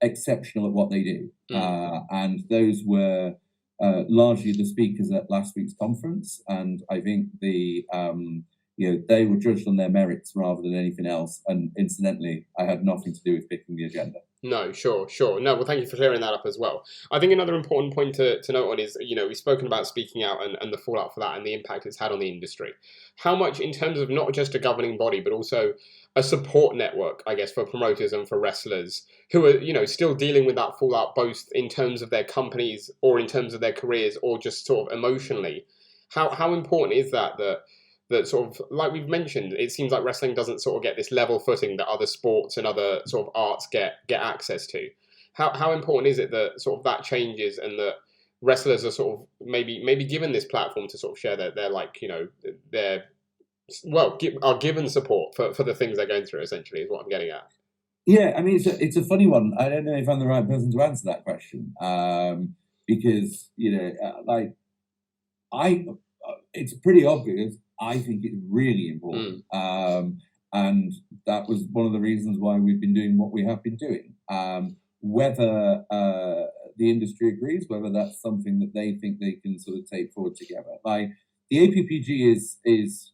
exceptional at what they do, and those were largely the speakers at last week's conference, and I think they were judged on their merits rather than anything else. And incidentally, I had nothing to do with picking the agenda. No, sure. No, well, thank you for clearing that up as well. I think another important point to note on is, we've spoken about speaking out and the fallout for that and the impact it's had on the industry. How much, in terms of not just a governing body, but also a support network, I guess, for promoters and for wrestlers who are, still dealing with that fallout, both in terms of their companies or in terms of their careers or just sort of emotionally. How important is that sort of, like we've mentioned, it seems like wrestling doesn't sort of get this level footing that other sports and other sort of arts get access to. How important is it that sort of that changes and that wrestlers are sort of maybe given this platform to sort of share are given support for the things they're going through, essentially, is what I'm getting at. Yeah, I mean, it's a funny one. I don't know if I'm the right person to answer that question, because it's pretty obvious. I think it's really important, and that was one of the reasons why we've been doing what we have been doing. Whether the industry agrees, whether that's something that they think they can sort of take forward together. Like the APPG is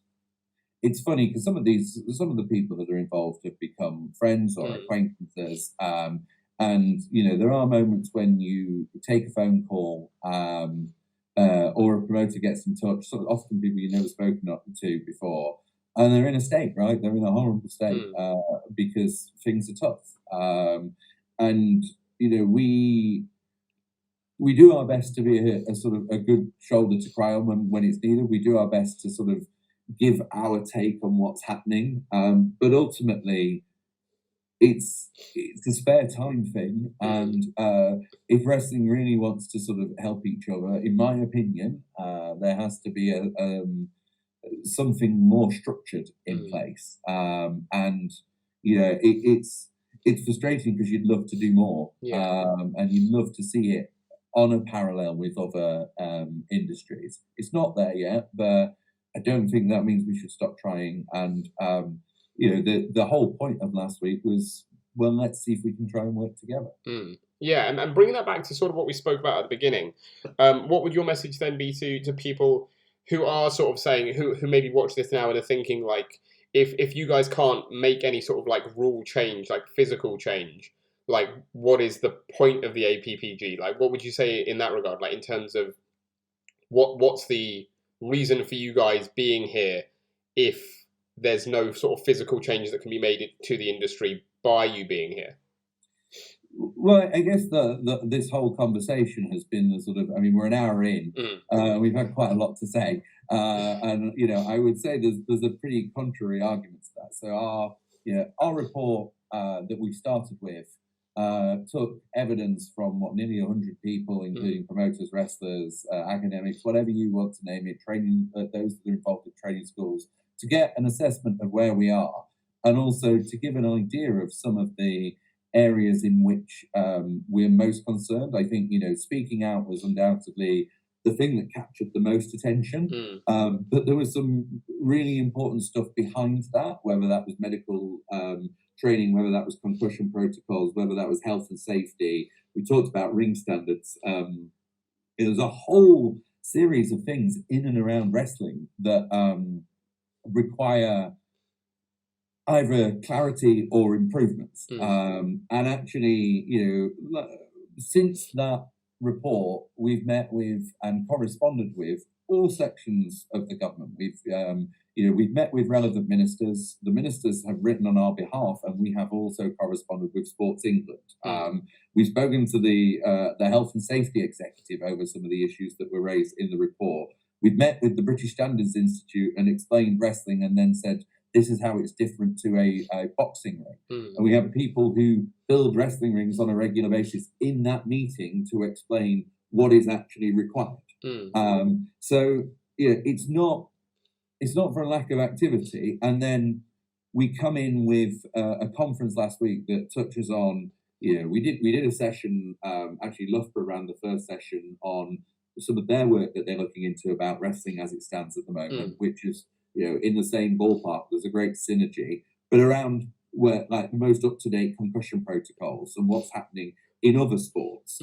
it's funny because some of the people that are involved have become friends or acquaintances, and there are moments when you take a phone call. Or a promoter gets in touch, sort of often people you've never spoken to before, and they're in a state, right? They're in a horrible state because things are tough. And we do our best to be a sort of a good shoulder to cry on when it's needed. We do our best to sort of give our take on what's happening, but ultimately, it's a spare time thing, and if wrestling really wants to sort of help each other, in my opinion, there has to be something more structured in place. And it's frustrating because you'd love to do more, and you'd love to see it on a parallel with other industries. It's not there yet, but I don't think that means we should stop trying. And the whole point of last week was, well, let's see if we can try and work together. Yeah, and bringing that back to sort of what we spoke about at the beginning, what would your message then be to people who are sort of saying, who maybe watch this now and are thinking, like, if you guys can't make any sort of like rule change, like physical change, like what is the point of the APPG? Like, what would you say in that regard? Like, in terms of what's the reason for you guys being here if there's no sort of physical change that can be made to the industry by you being here? Well, I guess this whole conversation has been the sort of, I mean, we're an hour in, we've had quite a lot to say, and I would say there's a pretty contrary argument to that. So our report that we started with took evidence from nearly 100 people, including promoters, wrestlers, academics, whatever you want to name it, training, those that are involved in training schools, to get an assessment of where we are, and also to give an idea of some of the areas in which we're most concerned. I think, speaking out was undoubtedly the thing that captured the most attention, but there was some really important stuff behind that, whether that was medical training, whether that was concussion protocols, whether that was health and safety. We talked about ring standards. There's a whole series of things in and around wrestling that require either clarity or improvements. And actually, since that report, we've met with and corresponded with all sections of the government. We've met with relevant ministers. The ministers have written on our behalf, and we have also corresponded with Sports England. We've spoken to the health and safety executive over some of the issues that were raised in the report. We've met with the British Standards Institute and explained wrestling, and then said this is how it's different to a boxing ring. And we have people who build wrestling rings on a regular basis in that meeting to explain what is actually required. So it's not for a lack of activity. And then we come in with a conference last week that touches on, we did a session, actually Loughborough ran the first session on some of their work that they're looking into about wrestling as it stands at the moment, which is, in the same ballpark. There's a great synergy, but around where like the most up-to-date concussion protocols and what's happening in other sports,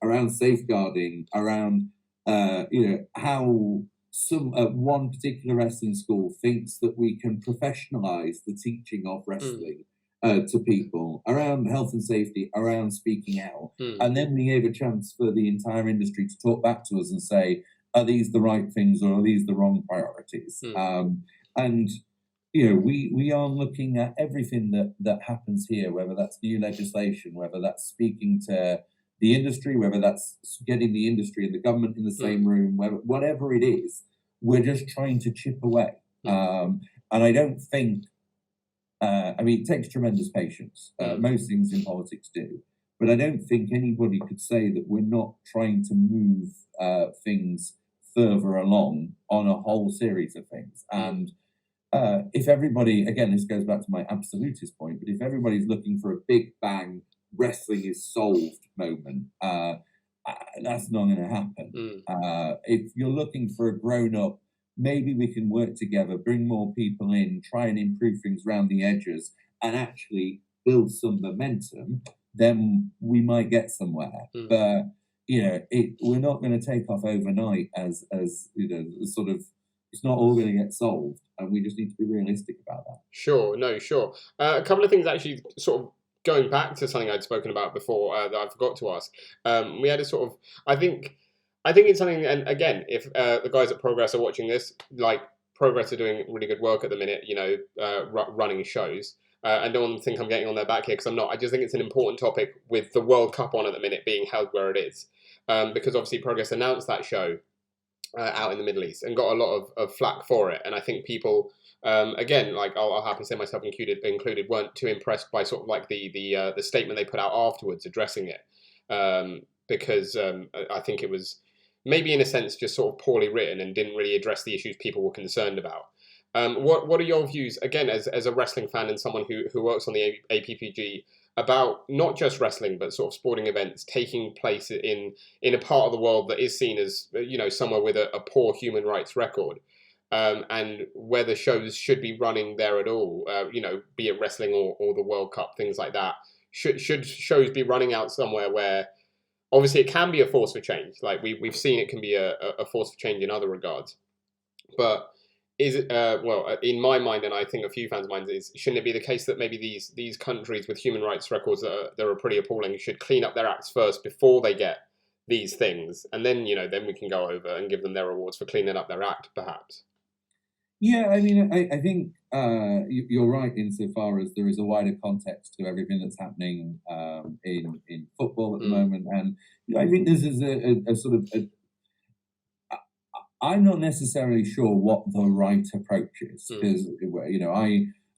around safeguarding, around how some one particular wrestling school thinks that we can professionalize the teaching of wrestling to people, around health and safety, around speaking out. And then we gave a chance for the entire industry to talk back to us and say, are these the right things or are these the wrong priorities? And we are looking at everything that happens here, whether that's new legislation, whether that's speaking to the industry, whether that's getting the industry and the government in the same room, whatever it is, we're just trying to chip away. And I don't think, it takes tremendous patience. Most things in politics do. But I don't think anybody could say that we're not trying to move things further along on a whole series of things. And if everybody, again, this goes back to my absolutist point, but if everybody's looking for a big bang, wrestling is solved moment, that's not going to happen. If you're looking for a grown-up, maybe we can work together, bring more people in, try and improve things around the edges, and actually build some momentum, then we might get somewhere. But we're not going to take off overnight as sort of. It's not all going to get solved, and we just need to be realistic about that. Sure. A couple of things actually, sort of going back to something I'd spoken about before that I forgot to ask. We had a sort of, I think it's something, and again, if the guys at Progress are watching this, like Progress are doing really good work at the minute, running shows. I don't want to think I'm getting on their back here because I'm not. I just think it's an important topic with the World Cup on at the minute being held where it is. Because obviously Progress announced that show out in the Middle East and got a lot of flack for it. And I think people, again, like I'll happily say myself included, weren't too impressed by sort of like the statement they put out afterwards addressing it. Because I think it was maybe in a sense just sort of poorly written and didn't really address the issues people were concerned about. What are your views, again, as a wrestling fan and someone who works on the APPG, about not just wrestling but sort of sporting events taking place in a part of the world that is seen as somewhere with a poor human rights record, and whether shows should be running there at all, be it wrestling or the World Cup, things like that. Should shows be running out somewhere where obviously it can be a force for change, like we've seen it can be a force for change in other regards, but is it, in my mind, and I think a few fans' minds, shouldn't it be the case that maybe these countries with human rights records that are pretty appalling should clean up their acts first before they get these things, and then then we can go over and give them their awards for cleaning up their act, perhaps? Yeah, I mean, I think you're right insofar as there is a wider context to everything that's happening in football at the moment, and I think this is a sort of I'm not necessarily sure what the right approach is, because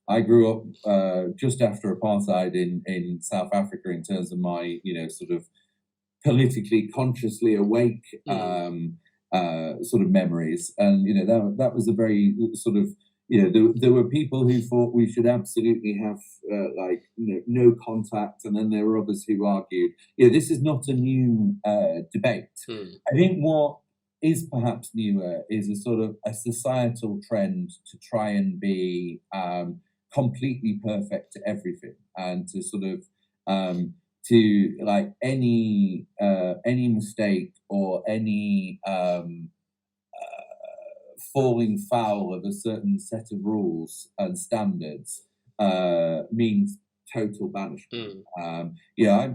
I grew up just after apartheid in South Africa in terms of my sort of politically consciously awake sort of memories, and that was a very sort of there were people who thought we should absolutely have no contact, and then there were others who argued this is not a new debate. I think what is perhaps newer is a sort of a societal trend to try and be completely perfect to everything, and to sort of to like any mistake or any falling foul of a certain set of rules and standards means total banishment. Mm.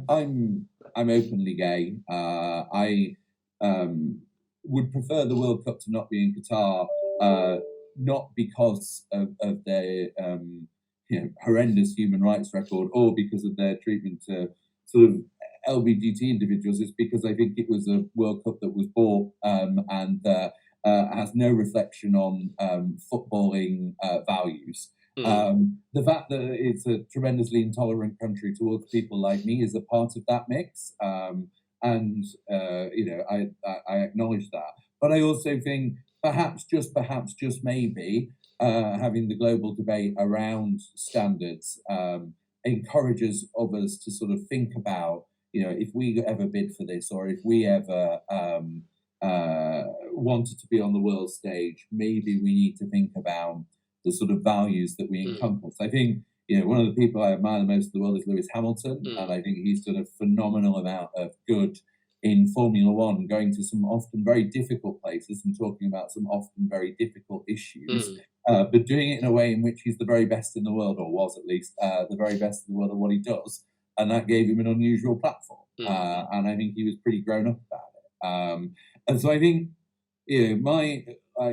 I'm openly gay. I would prefer the World Cup to not be in Qatar, not because of their horrendous human rights record or because of their treatment to sort of LGBT individuals. It's because I think it was a World Cup that was bought and has no reflection on footballing values. The fact that it's a tremendously intolerant country towards people like me is a part of that mix. And I acknowledge that. But I also think perhaps just maybe having the global debate around standards encourages others to sort of think about, if we ever bid for this or if we ever wanted to be on the world stage, maybe we need to think about the sort of values that we encompass. I think, one of the people I admire the most in the world is Lewis Hamilton, and I think he's done a phenomenal amount of good in Formula One, going to some often very difficult places and talking about some often very difficult issues, but doing it in a way in which he's the very best in the world, or was at least the very best in the world at what he does, and that gave him an unusual platform. And I think he was pretty grown up about it. And so I think,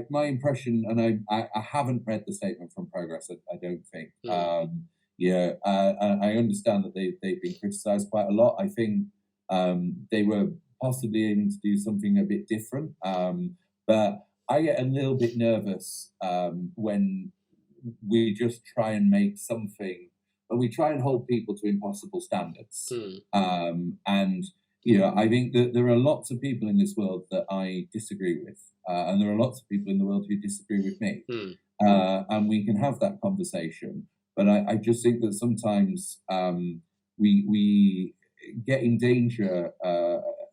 my impression, and I haven't read the statement from Progress, I don't think. I understand that they've been criticised quite a lot. I think they were possibly aiming to do something a bit different, but I get a little bit nervous when we just try and make something, but we try and hold people to impossible standards. And I think that there are lots of people in this world that I disagree with, and there are lots of people in the world who disagree with me, and we can have that conversation. But I just think that sometimes we get in danger,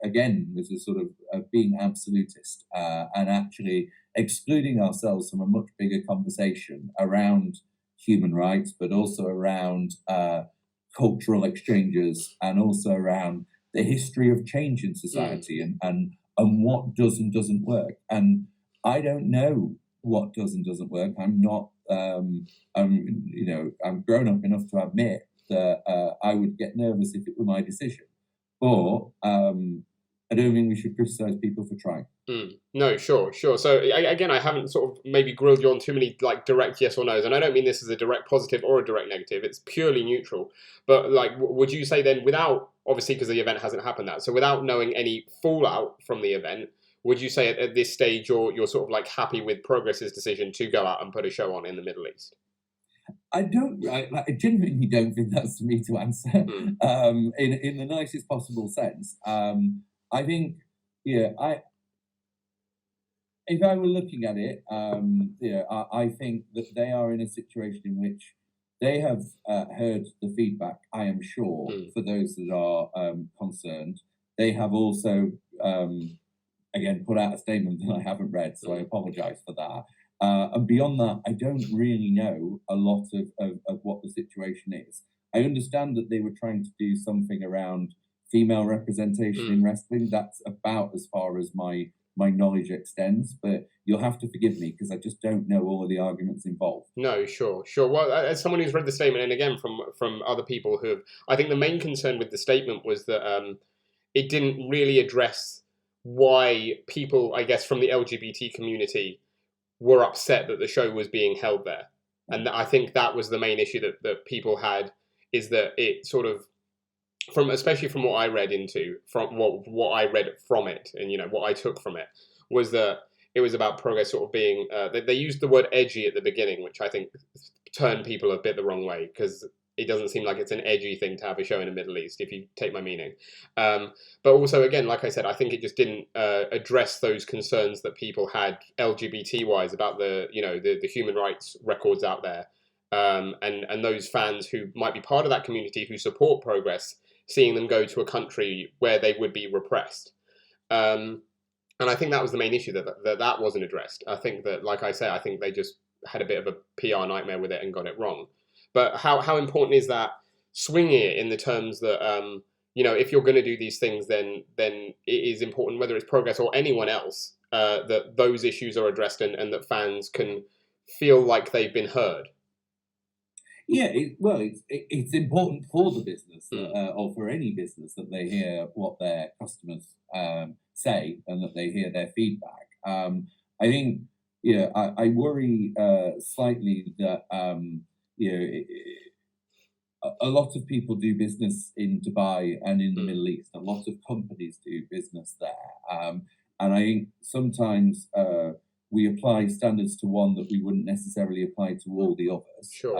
again, as a sort of being absolutist and actually excluding ourselves from a much bigger conversation around human rights, but also around cultural exchanges and also around the history of change in society and what does and doesn't work. And I don't know what does and doesn't work. I'm not, I'm grown up enough to admit that I would get nervous if it were my decision. But I don't think we should criticize people for trying. No, sure. So again, I haven't sort of maybe grilled you on too many like direct yes or no's, and I don't mean this as a direct positive or a direct negative. It's purely neutral. But like, would you say then, without obviously because the event hasn't happened so without knowing any fallout from the event, would you say at this stage you're sort of like happy with Progress's decision to go out and put a show on in the Middle East? I genuinely don't think that's for me to answer in the nicest possible sense. I think, if I were looking at it, I think that they are in a situation in which they have heard the feedback, I am sure, for those that are concerned. They have also, again, put out a statement that I haven't read, so I apologise for that. And beyond that, I don't really know a lot of what the situation is. I understand that they were trying to do something around female representation in wrestling. That's about as far as my knowledge extends, but you'll have to forgive me because I just don't know all of the arguments involved. No, sure. Well, as someone who's read the statement, and again from other people who have, I think the main concern with the statement was that it didn't really address why people, I guess, from the LGBT community were upset that the show was being held there. And I think that was the main issue that people had, is that it sort of, especially from what I read into, from what I read from it, and what I took from it, was that it was about Progress sort of being, they used the word edgy at the beginning, which I think turned people a bit the wrong way, because it doesn't seem like it's an edgy thing to have a show in the Middle East, if you take my meaning. But also, again, like I said, I think it just didn't address those concerns that people had LGBT-wise about the human rights records out there, and those fans who might be part of that community who support Progress, seeing them go to a country where they would be repressed. And I think that was the main issue, that wasn't addressed. I think that, like I say, I think they just had a bit of a PR nightmare with it and got it wrong. But how important is that swinging it in the terms that, if you're going to do these things, then it is important, whether it's Progress or anyone else, that those issues are addressed and that fans can feel like they've been heard. It's important for the business or for any business that they hear what their customers say and that they hear their feedback. I think, I worry slightly that a lot of people do business in Dubai and in the Middle East. A lot of companies do business there, and I think sometimes we apply standards to one that we wouldn't necessarily apply to all the others. Sure.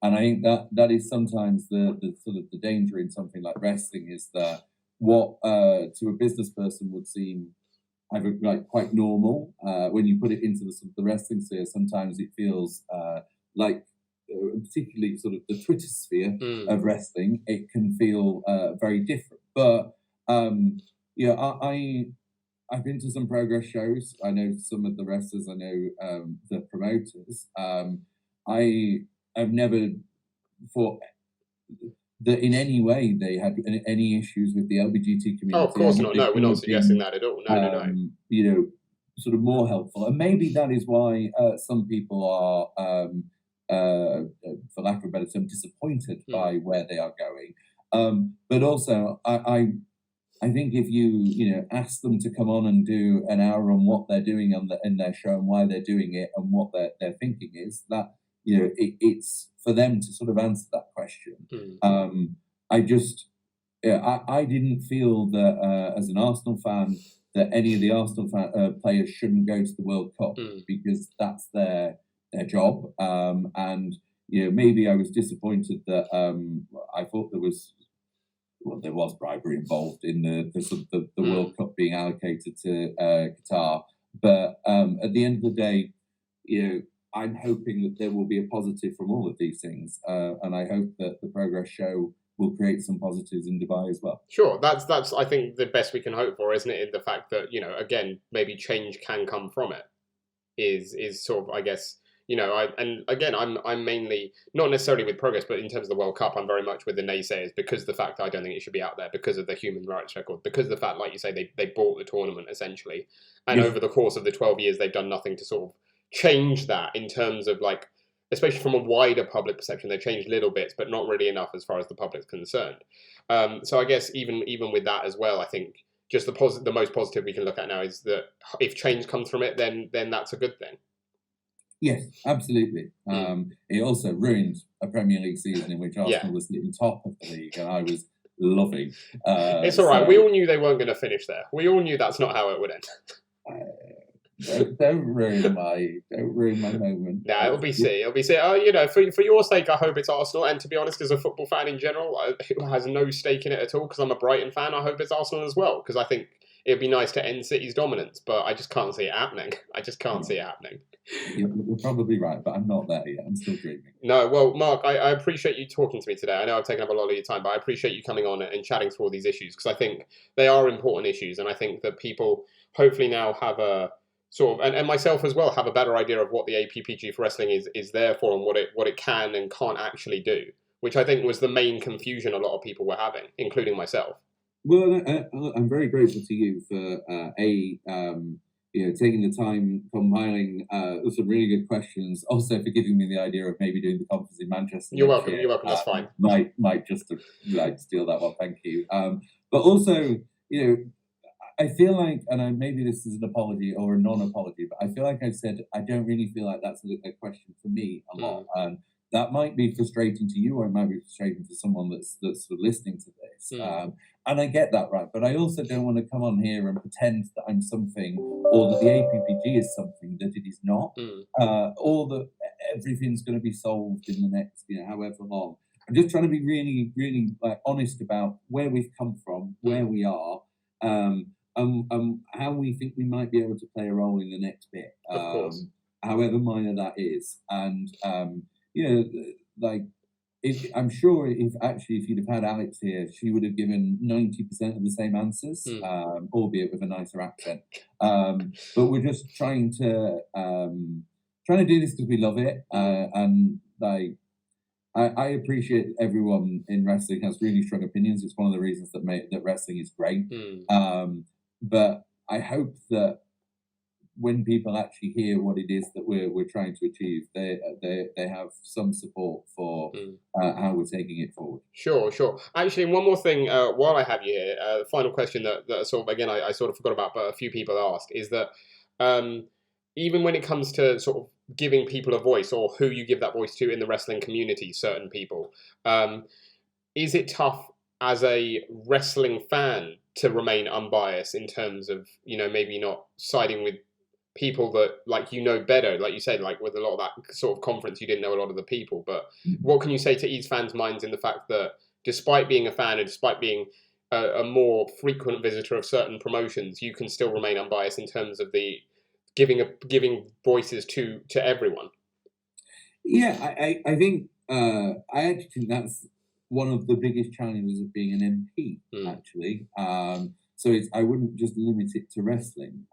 And I think that is sometimes the sort of the danger in something like wrestling is that what to a business person would seem either like quite normal when you put it into the sort of the wrestling sphere. Sometimes it feels like particularly sort of the Twitter sphere of wrestling, it can feel very different. But I've been to some Progress shows. I know some of the wrestlers. I know the promoters. I've never thought that in any way they had any issues with the LGBT community. Oh, of course not. No, we're not suggesting that at all. No. Sort of more helpful, and maybe that is why some people are, for lack of a better term, disappointed by where they are going. But also, I think if you ask them to come on and do an hour on what they're doing in their show and why they're doing it and what their thinking is, that it's for them to sort of answer that question. I didn't feel that as an Arsenal fan that any of the Arsenal players shouldn't go to the World Cup because that's their job. And maybe I was disappointed that I thought there was bribery involved in the World Cup being allocated to Qatar. But at the end of the day, I'm hoping that there will be a positive from all of these things, and I hope that the Progress show will create some positives in Dubai as well. Sure, that's I think the best we can hope for, isn't it? In the fact that again, maybe change can come from it. Is sort of, I guess, I'm mainly not necessarily with Progress, but in terms of the World Cup, I'm very much with the naysayers because of the fact that I don't think it should be out there, because of the human rights record, because of the fact, like you say, they bought the tournament essentially, and over the course of the 12 years, they've done nothing to sort of change that in terms of, like, especially from a wider public perception. They've changed little bits, but not really enough as far as the public's concerned. So I guess even with that as well, I think just the most positive we can look at now is that if change comes from it, then that's a good thing. Yes, absolutely. It also ruined a Premier League season in which Arsenal was sitting top of the league, and I was loving. It's all right. We all knew they weren't going to finish there. We all knew that's not how it would end. Don't ruin my moment. Nah, it'll be sick. It'll be sick. For your sake, I hope it's Arsenal. And to be honest, as a football fan in general, who has no stake in it at all, because I'm a Brighton fan, I hope it's Arsenal as well, because I think it'd be nice to end City's dominance. But I just can't see it happening. I just can't see it happening. You're probably right, but I'm not there yet. I'm still dreaming. No, well, Mark, I appreciate you talking to me today. I know I've taken up a lot of your time, but I appreciate you coming on and chatting through all these issues, because I think they are important issues, and I think that people hopefully now have a sort of, and myself as well, have a better idea of what the APPG for wrestling is there for, and what it can and can't actually do, which I think was the main confusion a lot of people were having, including myself. Well, I'm very grateful to you for taking the time, compiling some really good questions. Also for giving me the idea of maybe doing the conference in Manchester. You're welcome. You're welcome. That's fine. Might just steal that one. Thank you. But also, I feel like, and maybe this is an apology or a non-apology, but I feel like I've said I don't really feel like that's a question for me a lot. And that might be frustrating to you, or it might be frustrating for someone that's sort of listening to this. And I get that, right? But I also don't want to come on here and pretend that I'm something, or that the APPG is something that it is not, or that everything's going to be solved in the next, however long. I'm just trying to be really, really honest about where we've come from, where we are, how we think we might be able to play a role in the next bit, however minor that is. And I'm sure if you'd have had Alex here, she would have given 90% of the same answers, albeit with a nicer accent. But we're just trying to do this because we love it, and I appreciate everyone in wrestling has really strong opinions. It's one of the reasons that wrestling is great. But I hope that when people actually hear what it is that we're trying to achieve, they have some support for how we're taking it forward. Sure, sure. Actually, one more thing while I have you here, the final question that sort of, again, I sort of forgot about, but a few people asked, is that um, even when it comes to sort of giving people a voice or who you give that voice to in the wrestling community, certain people, is it tough as a wrestling fan to remain unbiased in terms of, maybe not siding with people that better, like you said, like with a lot of that sort of conference, you didn't know a lot of the people, but what can you say to ease fans' minds in the fact that despite being a fan and despite being a more frequent visitor of certain promotions, you can still remain unbiased in terms of the giving voices to everyone? Yeah, I think I actually think that's one of the biggest challenges of being an MP. Actually, so I wouldn't just limit it to wrestling.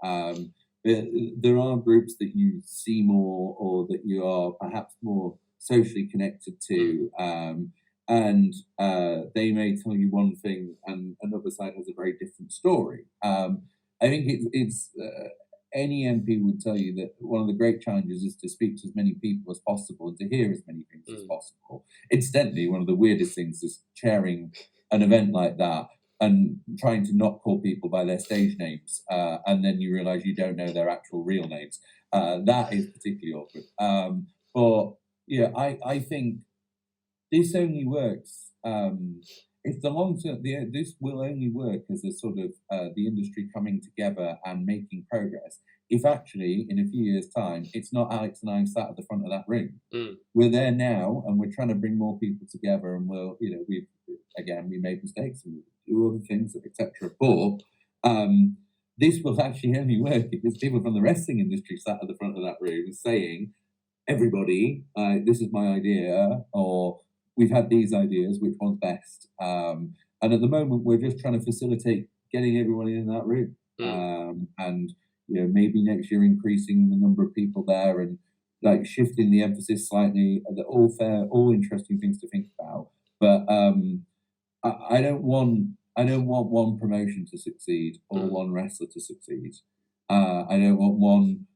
There are groups that you see more, or that you are perhaps more socially connected to, and they may tell you one thing, and another side has a very different story. I think it's any MP would tell you that one of the great challenges is to speak to as many people as possible and to hear as many things as possible. Incidentally, one of the weirdest things is chairing an event like that and trying to not call people by their stage names, and then you realize you don't know their actual real names. That is particularly awkward. But yeah, I think this only works if the long term. This will only work as a sort of the industry coming together and making progress. If actually in a few years' time, it's not Alex and I sat at the front of that room. We're there now, and we're trying to bring more people together. And we made mistakes and we do other things, etc. But this will actually only work if there's people from the wrestling industry sat at the front of that room saying, "Everybody, this is my idea," or "We've had these ideas, which one's best?" And at the moment, we're just trying to facilitate getting everyone in that room, and maybe next year increasing the number of people there and like shifting the emphasis slightly. All fair, all interesting things to think about. But I don't want one promotion to succeed or one wrestler to succeed. I don't want one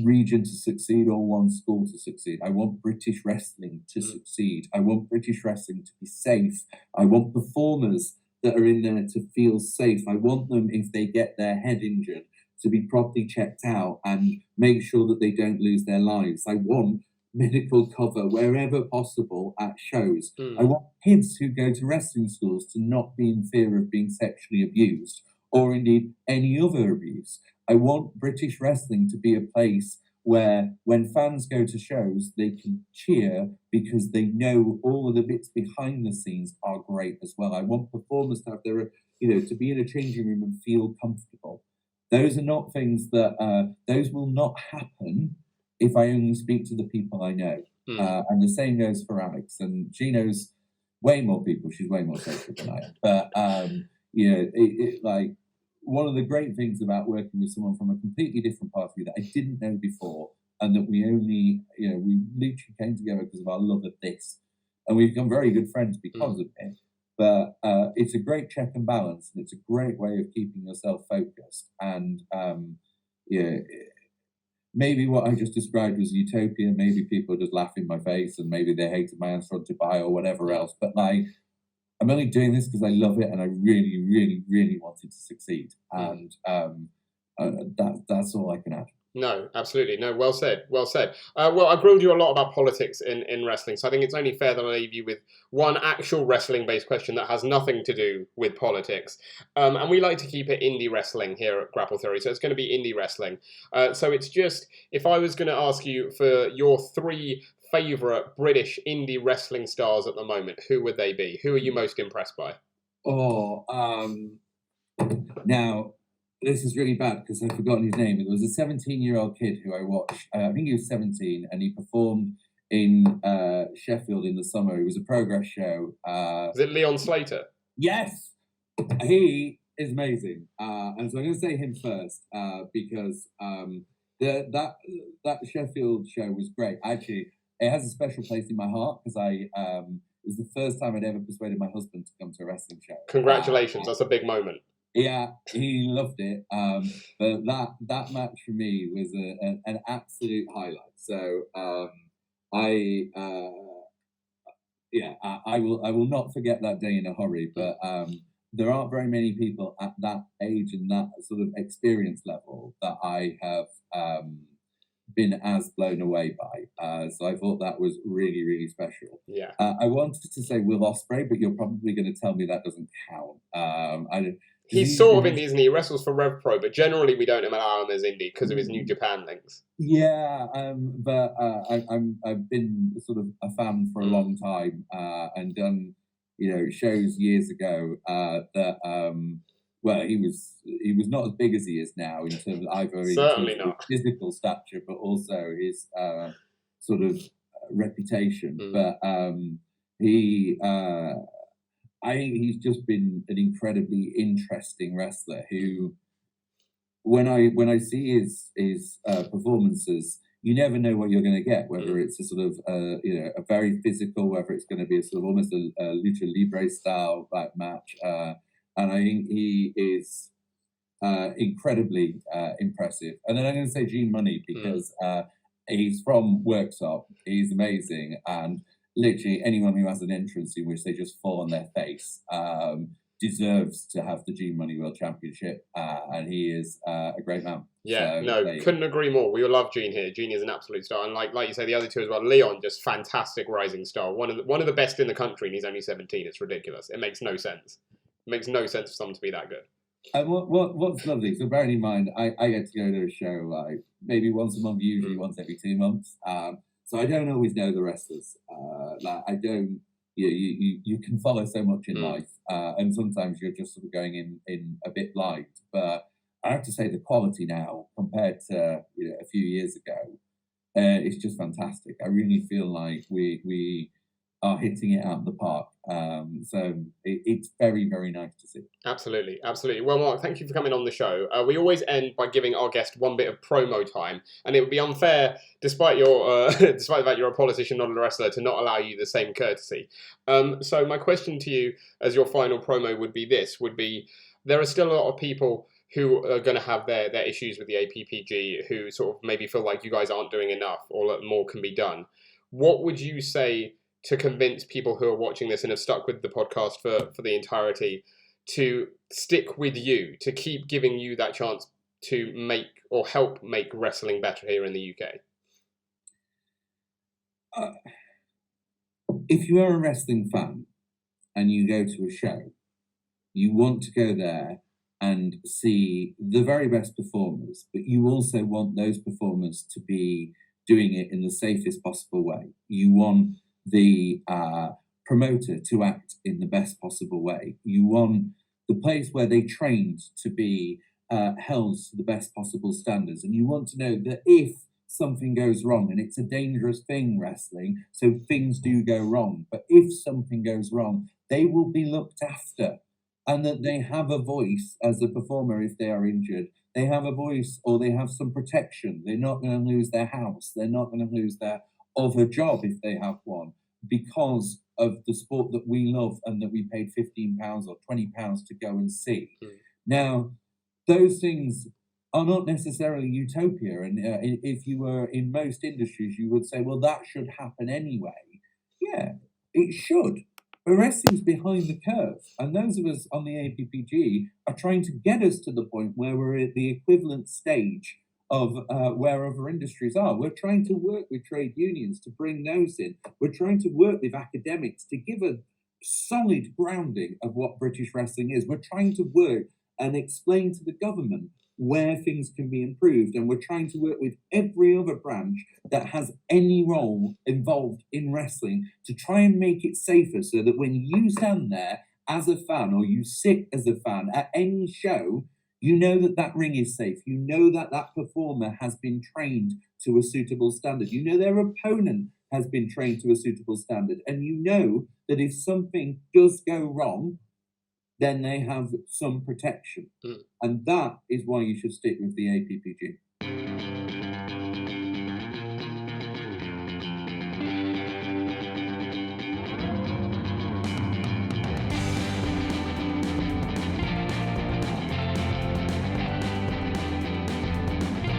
region to succeed or one school to succeed. I want British wrestling to succeed. I want British wrestling to be safe. I want performers that are in there to feel safe. I want them, if they get their head injured, to be properly checked out and make sure that they don't lose their lives. I want medical cover wherever possible at shows. I want kids who go to wrestling schools to not be in fear of being sexually abused or indeed any other abuse. I want British wrestling to be a place where when fans go to shows, they can cheer because they know all of the bits behind the scenes are great as well. I want performers to have to be in a changing room and feel comfortable. Those are not things that, those will not happen if I only speak to the people I know. And the same goes for Alex, and she knows way more people. She's way more social than I am. But, like, one of the great things about working with someone from a completely different party that I didn't know before, and that we only, we literally came together because of our love of this, and we've become very good friends because of it. But it's a great check and balance, and it's a great way of keeping yourself focused. And maybe what I just described was utopia. Maybe people just laugh in my face, and maybe they hated my answer on Dubai or whatever else. But like, I'm only doing this because I love it, and I really, really, really wanted to succeed. And that's all I can add. No, absolutely. No, well said. Well said. Well, I grilled you a lot about politics in wrestling, so I think it's only fair that I leave you with one actual wrestling-based question that has nothing to do with politics. And we like to keep it indie wrestling here at Grapple Theory, so it's going to be indie wrestling. So it's just, if I was going to ask you for your 3 favourite British indie wrestling stars at the moment, who would they be? Who are you most impressed by? Now, this is really bad because I've forgotten his name. There was a 17-year-old kid who I watched. I think he was 17, and he performed in Sheffield in the summer. It was a Progress show. Is it Leon Slater? Yes! He is amazing. And so I'm going to say him first because that Sheffield show was great. Actually, it has a special place in my heart because it was the first time I'd ever persuaded my husband to come to a wrestling show. Congratulations, that's a big moment. Yeah, he loved it. But that match for me was an absolute highlight. So I I will not forget that day in a hurry. But there aren't very many people at that age and that sort of experience level that I have been as blown away by. So I thought that was really, really special. Yeah. I wanted to say Will Ospreay, but you're probably going to tell me that doesn't count. I don't. He's sort of indie, isn't he? He wrestles for Rev Pro, but generally we don't allow him as indie because of his New Japan links. Yeah, but I've been sort of a fan for a long time and done shows years ago that well he was not as big as he is now in terms of either in terms of his physical stature but also his sort of reputation. But he I think he's just been an incredibly interesting wrestler who, when I see his performances, you never know what you're going to get. Whether it's a sort of a very physical, whether it's going to be a sort of almost a lucha libre style like match, and I think he is incredibly impressive. And then I'm going to say Gene Money because he's from Worksop. He's amazing, and literally anyone who has an entrance in which they just fall on their face deserves to have the Gene Money World Championship, and he is a great man. Yeah, so, couldn't agree more. We love Gene here. Gene is an absolute star, and like you say, the other two as well. Leon, just fantastic rising star. One of the best in the country, and he's only 17. It's ridiculous. It makes no sense. It makes no sense for someone to be that good. And what's lovely, so bearing in mind, I get to go to a show like maybe once a month, usually once every 2 months. So I don't always know the wrestlers. Like I don't. You can follow so much in life, and sometimes you're just sort of going in a bit light. But I have to say the quality now compared to a few years ago, it's just fantastic. I really feel like we are hitting it out of the park. So it's very, very nice to see. Absolutely, absolutely. Well, Mark, thank you for coming on the show. We always end by giving our guest one bit of promo time, and it would be unfair, despite your despite the fact you're a politician, not a wrestler, to not allow you the same courtesy. So my question to you, as your final promo, would be this: there are still a lot of people who are going to have their issues with the APPG, who sort of maybe feel like you guys aren't doing enough or that more can be done. What would you say to convince people who are watching this and have stuck with the podcast for the entirety to stick with you, to keep giving you that chance to make or help make wrestling better here in the UK? If you are a wrestling fan and you go to a show, you want to go there and see the very best performers, but you also want those performers to be doing it in the safest possible way. You want the promoter to act in the best possible way. You want the place where they trained to be held to the best possible standards. And you want to know that if something goes wrong, and it's a dangerous thing, wrestling, so things do go wrong, but if something goes wrong, they will be looked after, and that they have a voice as a performer if they are injured. They have a voice, or they have some protection. They're not going to lose their house. They're not going to lose their other job if they have one, because of the sport that we love and that we paid £15 or £20 to go and see. Now, those things are not necessarily utopia, and if you were in most industries, you would say, well, that should happen anyway. Yeah, it should. But wrestling's behind the curve, and those of us on the APPG are trying to get us to the point where we're at the equivalent stage of where other industries are. We're trying to work with trade unions to bring those in. We're trying to work with academics to give a solid grounding of what British wrestling is. We're trying to work and explain to the government where things can be improved. And we're trying to work with every other branch that has any role involved in wrestling to try and make it safer, so that when you stand there as a fan, or you sit as a fan at any show, you know that that ring is safe. You know that that performer has been trained to a suitable standard. You know their opponent has been trained to a suitable standard. And you know that if something does go wrong, then they have some protection. And that is why you should stick with the APPG.